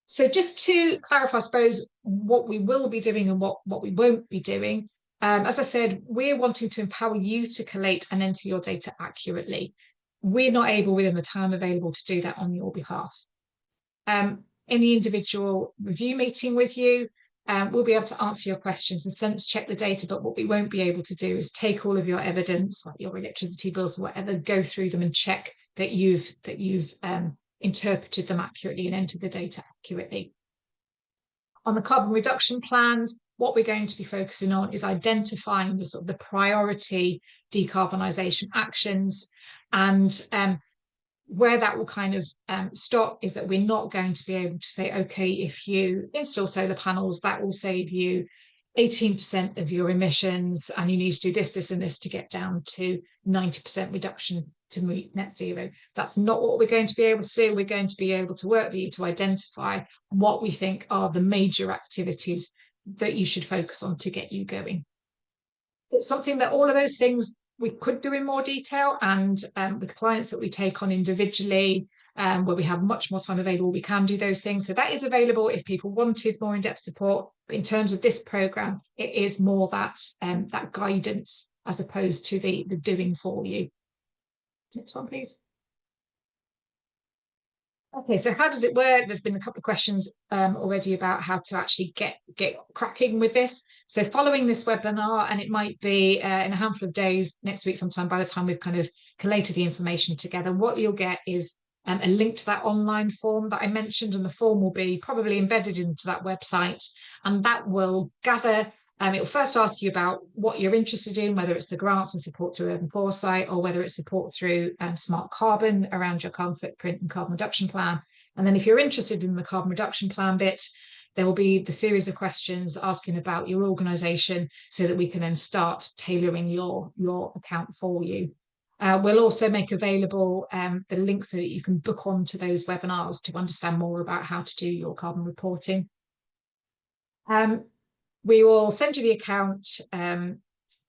So just to clarify, I suppose, what we will be doing and what we won't be doing. As I said, we're wanting to empower you to collate and enter your data accurately. We're not able within the time available to do that on your behalf. In the individual review meeting with you, we'll be able to answer your questions and sense check the data, but what we won't be able to do is take all of your evidence, like your electricity bills, whatever, go through them and check that you've interpreted them accurately and entered the data accurately. On the carbon reduction plans, what we're going to be focusing on is identifying the sort of the priority decarbonisation actions, and where that will kind of stop is that we're not going to be able to say, okay, if you install solar panels, that will save you 18% of your emissions, and you need to do this, this, and this to get down to 90% reduction to meet net zero. That's not what we're going to be able to do. We're going to be able to work with you to identify what we think are the major activities that you should focus on to get you going. It's something that all of those things we could do in more detail, and with clients that we take on individually, where we have much more time available, we can do those things. So that is available if people wanted more in-depth support. But in terms of this programme, it is more that guidance as opposed to the doing for you. Next one, please. Okay, so how does it work? There's been a couple of questions already about how to actually get cracking with this. So following this webinar, and it might be in a handful of days, next week sometime, by the time we've kind of collated the information together, what you'll get is a link to that online form that I mentioned, and the form will be probably embedded into that website, and that will gather. It will first ask you about what you're interested in, whether it's the grants and support through Urban Foresight, or whether it's support through Smart Carbon around your carbon footprint and carbon reduction plan. And then if you're interested in the carbon reduction plan bit, there will be the series of questions asking about your organisation so that we can then start tailoring your account for you. We'll also make available the links so that you can book on to those webinars to understand more about how to do your carbon reporting. We will send you the account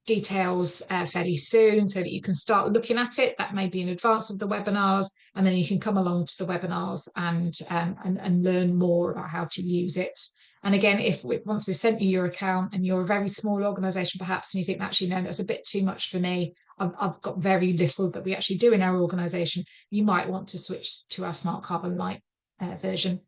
details fairly soon so that you can start looking at it. That may be in advance of the webinars, and then you can come along to the webinars and learn more about how to use it. And again, once we've sent you your account and you're a very small organisation perhaps, and you think, actually, no, that's a bit too much for me, I've got very little that we actually do in our organisation, you might want to switch to our Smart Carbon Light version.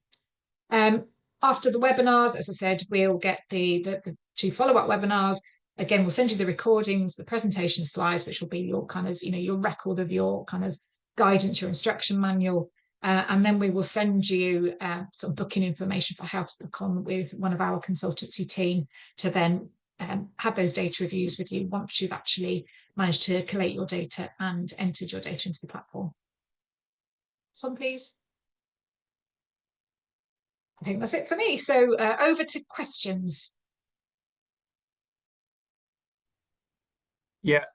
After the webinars, as I said, we'll get the 2 follow-up webinars. Again, we'll send you the recordings, the presentation slides, which will be your kind of, your record of your kind of guidance, your instruction manual. And then we will send you some booking information for how to book on with one of our consultancy team to then have those data reviews with you once you've actually managed to collate your data and entered your data into the platform. This one, please. I think that's it for me. So over to questions. Yeah,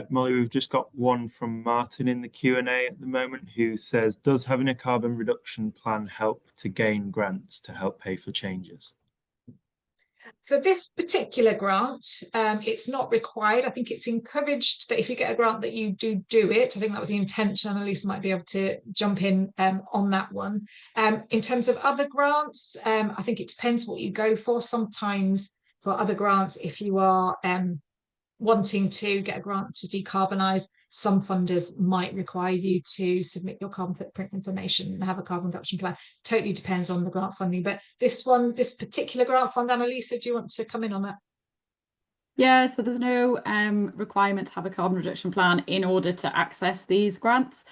Molly, we've just got one from Martin in the Q&A at the moment, who says, does having a carbon reduction plan help to gain grants to help pay for changes? For this particular grant, it's not required. I think it's encouraged that if you get a grant that you do it. I think that was the intention. Annalisa might be able to jump in on that one. In terms of other grants, I think it depends what you go for. Sometimes for other grants, if you are wanting to get a grant to decarbonise, some funders might require you to submit your carbon footprint information and have a carbon reduction plan. Totally depends on the grant funding. But this particular grant fund, Annalisa, do you want to come in on that? Yeah, so there's no requirement to have a carbon reduction plan in order to access these grants.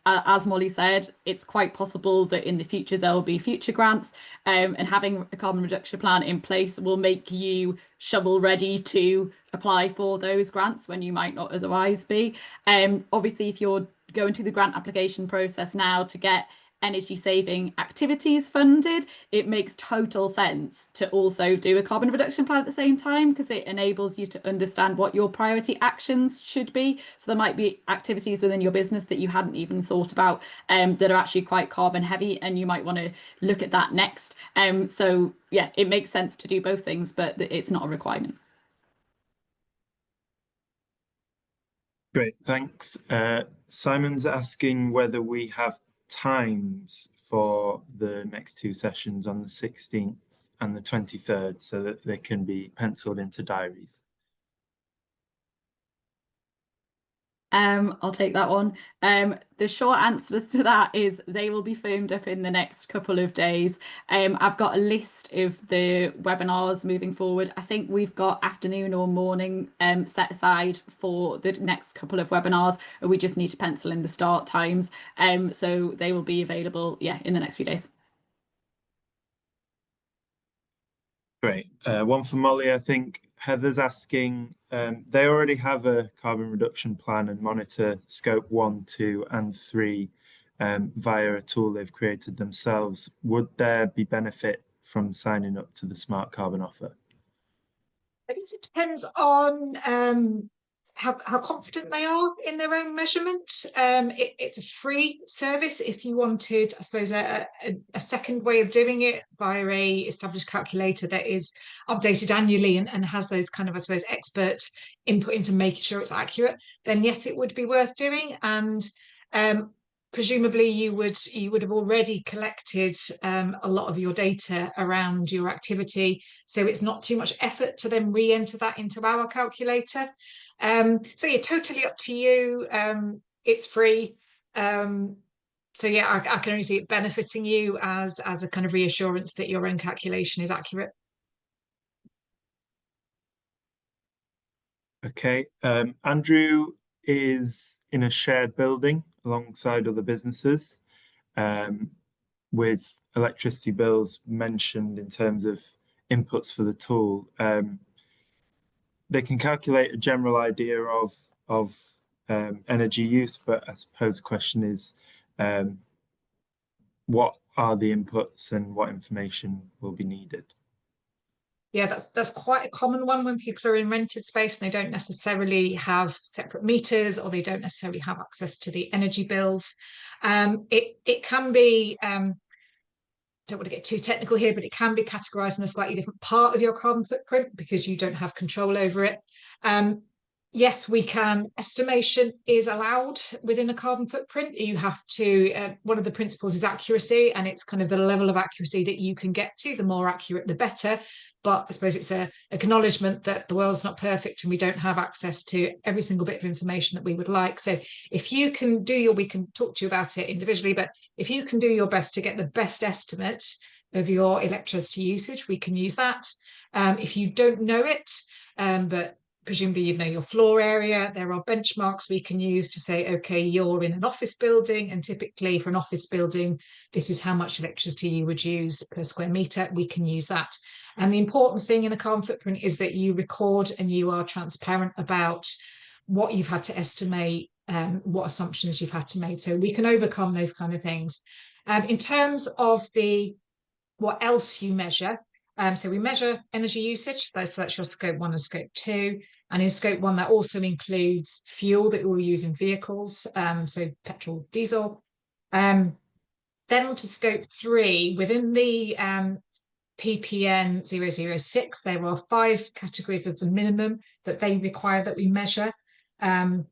As Molly said, it's quite possible that in the future there will be future grants, and having a carbon reduction plan in place will make you shovel ready to apply for those grants when you might not otherwise be. Obviously, if you're going through the grant application process now to get energy saving activities funded, it makes total sense to also do a carbon reduction plan at the same time, because it enables you to understand what your priority actions should be. So there might be activities within your business that you hadn't even thought about that are actually quite carbon heavy, and you might want to look at that next. So yeah, it makes sense to do both things, but it's not a requirement. Great, thanks. Simon's asking whether we have times for the next 2 sessions on the 16th and the 23rd so that they can be penciled into diaries. I'll take that one. The short answer to that is they will be firmed up in the next couple of days. I've got a list of the webinars moving forward. I think we've got afternoon or morning set aside for the next couple of webinars. We just need to pencil in the start times. So they will be available, yeah, in the next few days. Great. One for Molly, I think. Heather's asking, they already have a carbon reduction plan and monitor scope 1, 2, and 3 via a tool they've created themselves. Would there be benefit from signing up to the Smart Carbon offer? I guess it depends on how confident they are in their own measurement. It's a free service. If you wanted, I suppose, a second way of doing it via a established calculator that is updated annually and has those kind of, I suppose, expert input into making sure it's accurate, then yes, it would be worth doing. And presumably you would have already collected a lot of your data around your activity, so it's not too much effort to then re-enter that into our calculator. So yeah, totally up to you. It's free. So yeah, I can only see it benefiting you as a kind of reassurance that your own calculation is accurate. Okay. Andrew is in a shared building alongside other businesses, with electricity bills mentioned in terms of inputs for the tool. They can calculate a general idea of energy use, but I suppose the question is, what are the inputs and what information will be needed? Yeah, that's quite a common one when people are in rented space and they don't necessarily have separate meters, or they don't necessarily have access to the energy bills. It can be don't want to get too technical here, but it can be categorized in a slightly different part of your carbon footprint because you don't have control over it. Yes, we can. Estimation is allowed within a carbon footprint. You have to, one of the principles is accuracy, and it's kind of the level of accuracy that you can get to. The more accurate, the better. But I suppose it's a acknowledgement that the world's not perfect and we don't have access to every single bit of information that we would like. So if you can we can talk to you about it individually, but if you can do your best to get the best estimate of your electricity usage, we can use that. If you don't know it, but presumably you know your floor area, there are benchmarks we can use to say, okay, you're in an office building, and typically for an office building, this is how much electricity you would use per square meter. We can use that. And the important thing in a carbon footprint is that you record and you are transparent about what you've had to estimate, what assumptions you've had to make. So we can overcome those kind of things. In terms of what else you measure, so we measure energy usage, so that's your scope 1 and scope 2. And in scope 1, that also includes fuel that we'll use in vehicles, so petrol, diesel. Then on to scope 3, within the PPN 006, there are 5 categories as the minimum that they require that we measure. I'm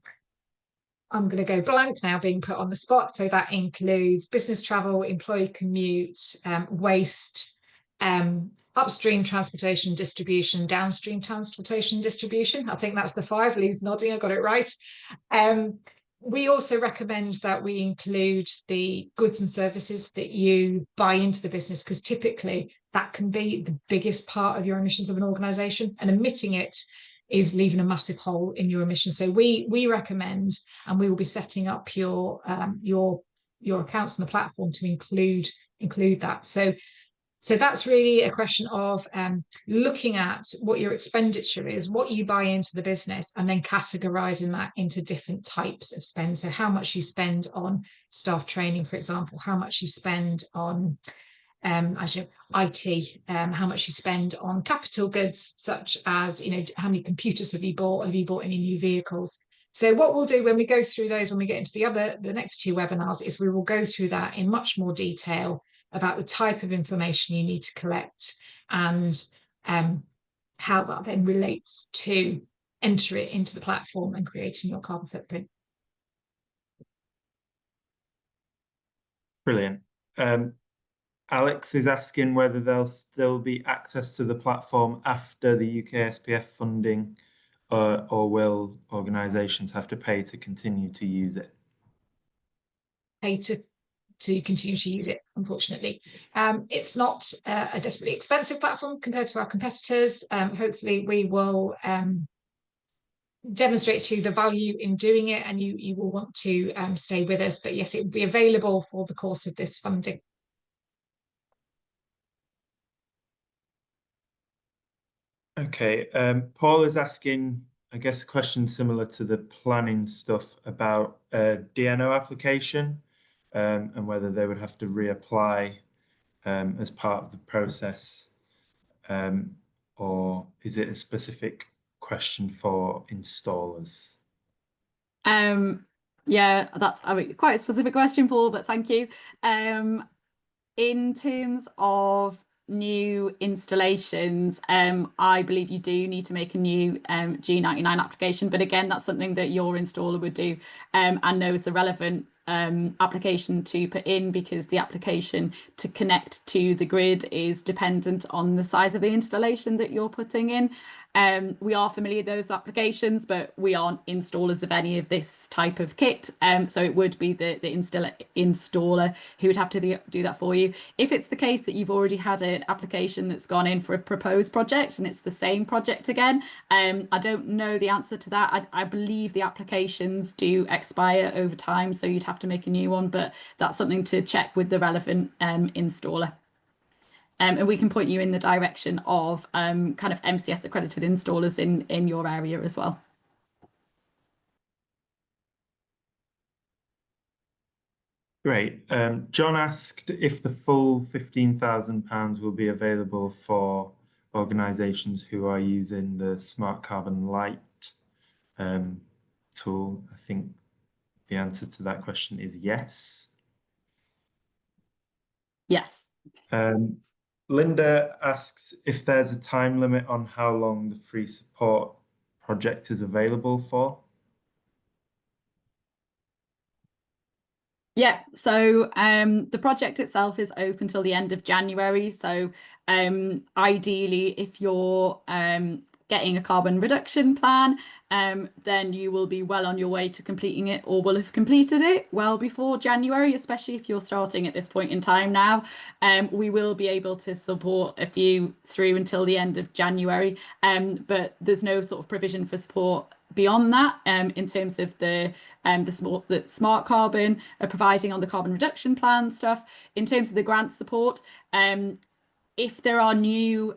going to go blank now, being put on the spot. So that includes business travel, employee commute, waste, upstream transportation distribution, downstream transportation distribution. I think that's the 5. Lee's nodding, I got it right. We also recommend that we include the goods and services that you buy into the business, because typically that can be the biggest part of your emissions of an organization, and omitting it is leaving a massive hole in your emissions. So we recommend, and we will be setting up your accounts on the platform to include that. So that's really a question of looking at what your expenditure is, what you buy into the business, and then categorizing that into different types of spend. So how much you spend on staff training, for example, how much you spend on IT, how much you spend on capital goods, such as, how many computers have you bought? Have you bought any new vehicles? So what we'll do when we go through those, when we get into the next 2 webinars, is we will go through that in much more detail about the type of information you need to collect, and how that then relates to enter it into the platform and creating your carbon footprint. Brilliant. Alex is asking whether there'll still be access to the platform after the UKSPF funding, or will organisations have to pay to continue to use it? Pay to continue to use it, unfortunately. It's not a desperately expensive platform compared to our competitors. Hopefully we will demonstrate to you the value in doing it, and you will want to stay with us. But yes, it will be available for the course of this funding. Okay, Paul is asking, I guess, a question similar to the planning stuff about a DNO application, and whether they would have to reapply as part of the process, or is it a specific question for installers? Yeah, that's quite a specific question, Paul, but thank you. In terms of new installations, I believe you do need to make a new G99 application, but again, that's something that your installer would do, and knows the relevant application to put in, because the application to connect to the grid is dependent on the size of the installation that you're putting in. We are familiar with those applications, but we aren't installers of any of this type of kit. So it would be the installer who would have to do that for you. If it's the case that you've already had an application that's gone in for a proposed project and it's the same project again, I don't know the answer to that. I believe the applications do expire over time, so you'd have to make a new one, but that's something to check with the relevant installer. And we can point you in the direction of kind of MCS accredited installers in your area as well. Great. John asked if the full £15,000 will be available for organisations who are using the Smart Carbon Light tool. I think the answer to that question is yes. Yes. Linda asks if there's a time limit on how long the free support project is available for. Yeah, so the project itself is open till the end of January. So ideally, if you're getting a carbon reduction plan, then you will be well on your way to completing it, or will have completed it well before January, especially if you're starting at this point in time now. We will be able to support a few through until the end of January, but there's no sort of provision for support beyond that, in terms of the Smart Carbon are providing on the carbon reduction plan stuff. In terms of the grant support, if there are new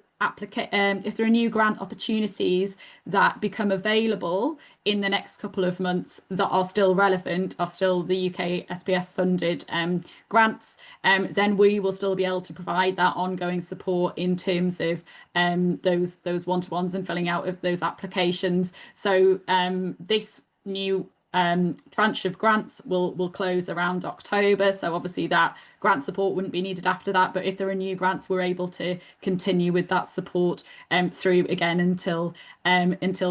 grant opportunities that become available in the next couple of months that are still relevant, are still the UKSPF funded grants, then we will still be able to provide that ongoing support in terms of those one-to-ones and filling out of those applications. So this new tranche of grants will close around October, so obviously that grant support wouldn't be needed after that, but if there are new grants, we're able to continue with that support through again until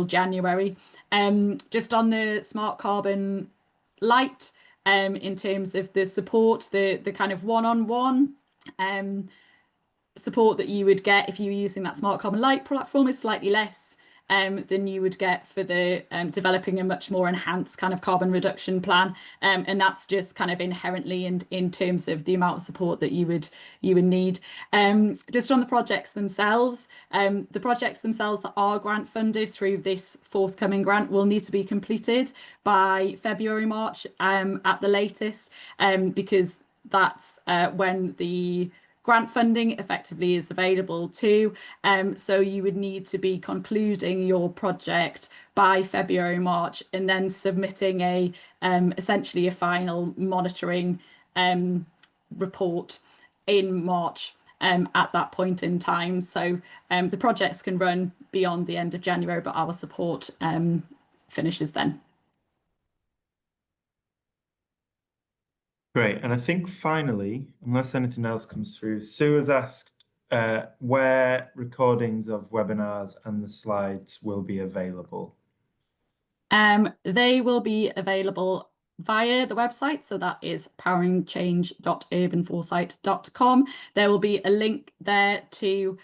January. Just on the Smart Carbon Light, in terms of the support, the kind of one-on-one support that you would get if you were using that Smart Carbon Light platform is slightly less than you would get for the developing a much more enhanced kind of carbon reduction plan, and that's just kind of inherently in terms of the amount of support that you would need. Just on the projects themselves, that are grant funded through this forthcoming grant will need to be completed by February, March at the latest, because that's when the grant funding effectively is available too. So you would need to be concluding your project by February, March, and then submitting a essentially a final monitoring report in March at that point in time. So the projects can run beyond the end of January, but our support finishes then. Great. And I think finally, unless anything else comes through, Sue has asked where recordings of webinars and the slides will be available. They will be available via the website, so that is poweringchange.urbanforesight.com. There will be a link there to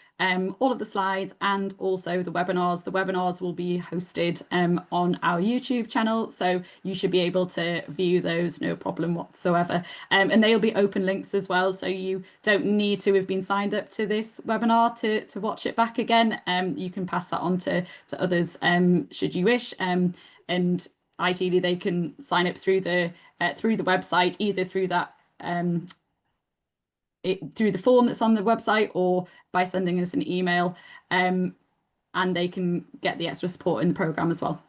all of the slides and also the webinars. The webinars will be hosted on our YouTube channel, so you should be able to view those no problem whatsoever. And they'll be open links as well, so you don't need to have been signed up to this webinar to watch it back again. You can pass that on to others should you wish. And ideally they can sign up through the website, either through that through the form that's on the website, or by sending us an email, and they can get the extra support in the programme as well.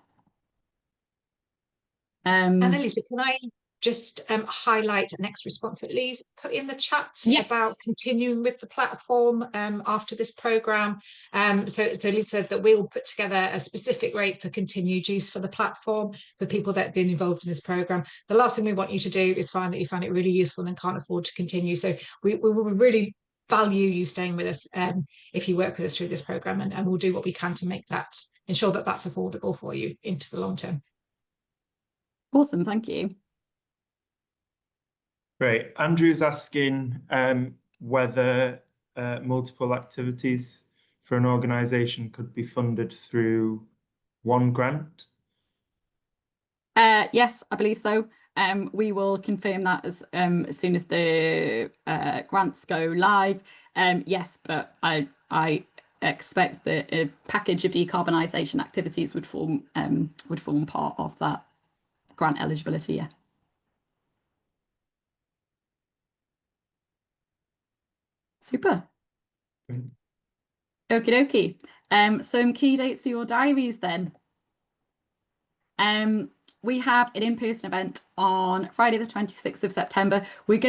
Annalisa, can I just highlight an extra response that Lee's put in the chat? Yes. About continuing with the platform after this programme. So Lee said that we'll put together a specific rate for continued use for the platform for people that have been involved in this programme. The last thing we want you to do is find that you find it really useful and can't afford to continue. So we will really value you staying with us if you work with us through this programme, and we'll do what we can to make that, ensure that that's affordable for you into the long term. Awesome, thank you. Great. Andrew's asking whether multiple activities for an organisation could be funded through one grant. Yes, I believe so. We will confirm that as soon as the grants go live. Yes, but I expect that a package of decarbonisation activities would form part of that grant eligibility. Yeah. Super. Okie dokie. Some key dates for your diaries then. We have an in-person event on Friday the 26th of September. We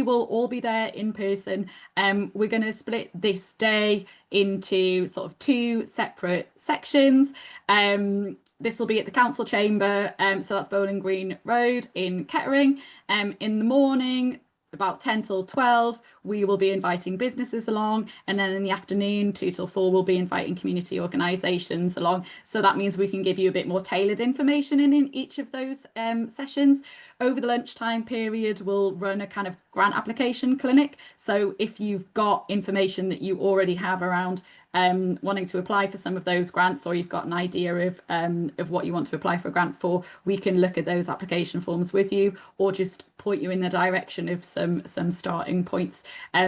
will all be there in person. We're going to split this day into sort of two separate sections. This will be at the council chamber, so that's Bowling Green Road in Kettering. In the morning, about 10 till 12, we will be inviting businesses along. And then in the afternoon, 2 till 4, we'll be inviting community organisations along. So that means we can give you a bit more tailored information in each of those sessions. Over the lunchtime period, we'll run a kind of grant application clinic. So if you've got information that you already have around wanting to apply for some of those grants, or you've got an idea of what you want to apply for a grant for, we can look at those application forms with you, or just point you in the direction of some starting points.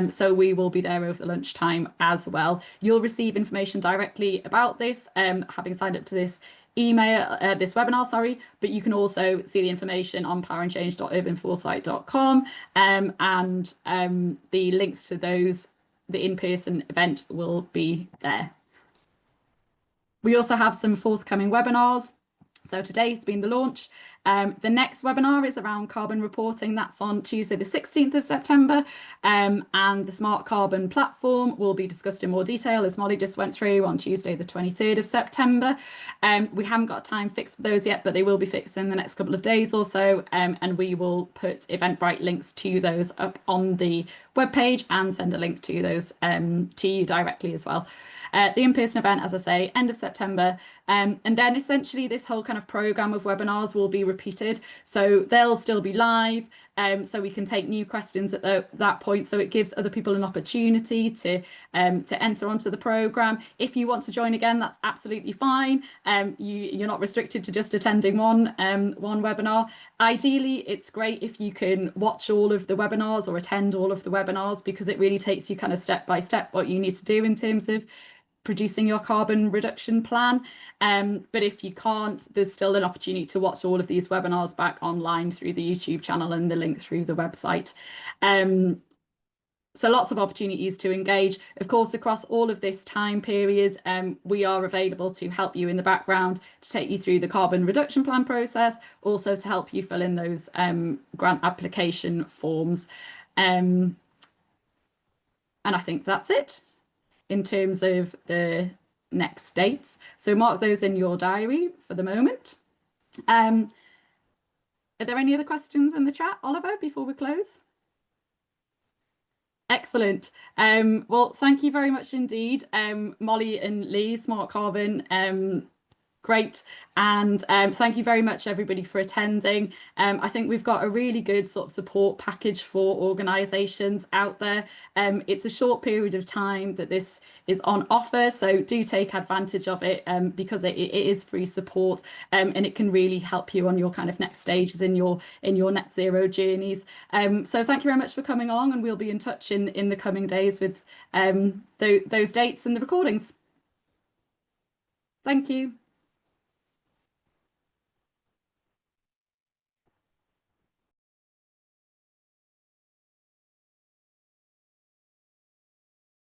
So we will be there over the lunchtime as well. You'll receive information directly about this, having signed up to this this webinar, sorry, but you can also see the information on poweringchange.urbanforesight.com, and the links to those, the in-person event, will be there. We also have some forthcoming webinars. So today's been the launch. The next webinar is around carbon reporting. That's on Tuesday, the 16th of September. And the Smart Carbon platform will be discussed in more detail, as Molly just went through, on Tuesday, the 23rd of September. We haven't got a time fixed for those yet, but they will be fixed in the next couple of days or so. And we will put Eventbrite links to those up on the webpage and send a link to those to you directly as well. The in-person event, as I say, end of September. And then essentially this whole kind of program of webinars will be repeated. So they'll still be live. So we can take new questions at that point. So it gives other people an opportunity to enter onto the program. If you want to join again, that's absolutely fine. You're not restricted to just attending one webinar. Ideally, it's great if you can watch all of the webinars or attend all of the webinars, because it really takes you kind of step by step what you need to do in terms of producing your carbon reduction plan. But if you can't, there's still an opportunity to watch all of these webinars back online through the YouTube channel and the link through the website. So lots of opportunities to engage. Of course, across all of this time period, we are available to help you in the background, to take you through the carbon reduction plan process, also to help you fill in those grant application forms. And I think that's it in terms of the next dates. So mark those in your diary for the moment. Are there any other questions in the chat, Oliver, before we close? Excellent. Well, thank you very much indeed, Molly and Lee, Smart Carbon. Great. And thank you very much, everybody, for attending. I think we've got a really good sort of support package for organisations out there. It's a short period of time that this is on offer, so do take advantage of it, because it is free support, and it can really help you on your kind of next stages in your net zero journeys. So thank you very much for coming along, and we'll be in touch in the coming days with those dates and the recordings. Thank you.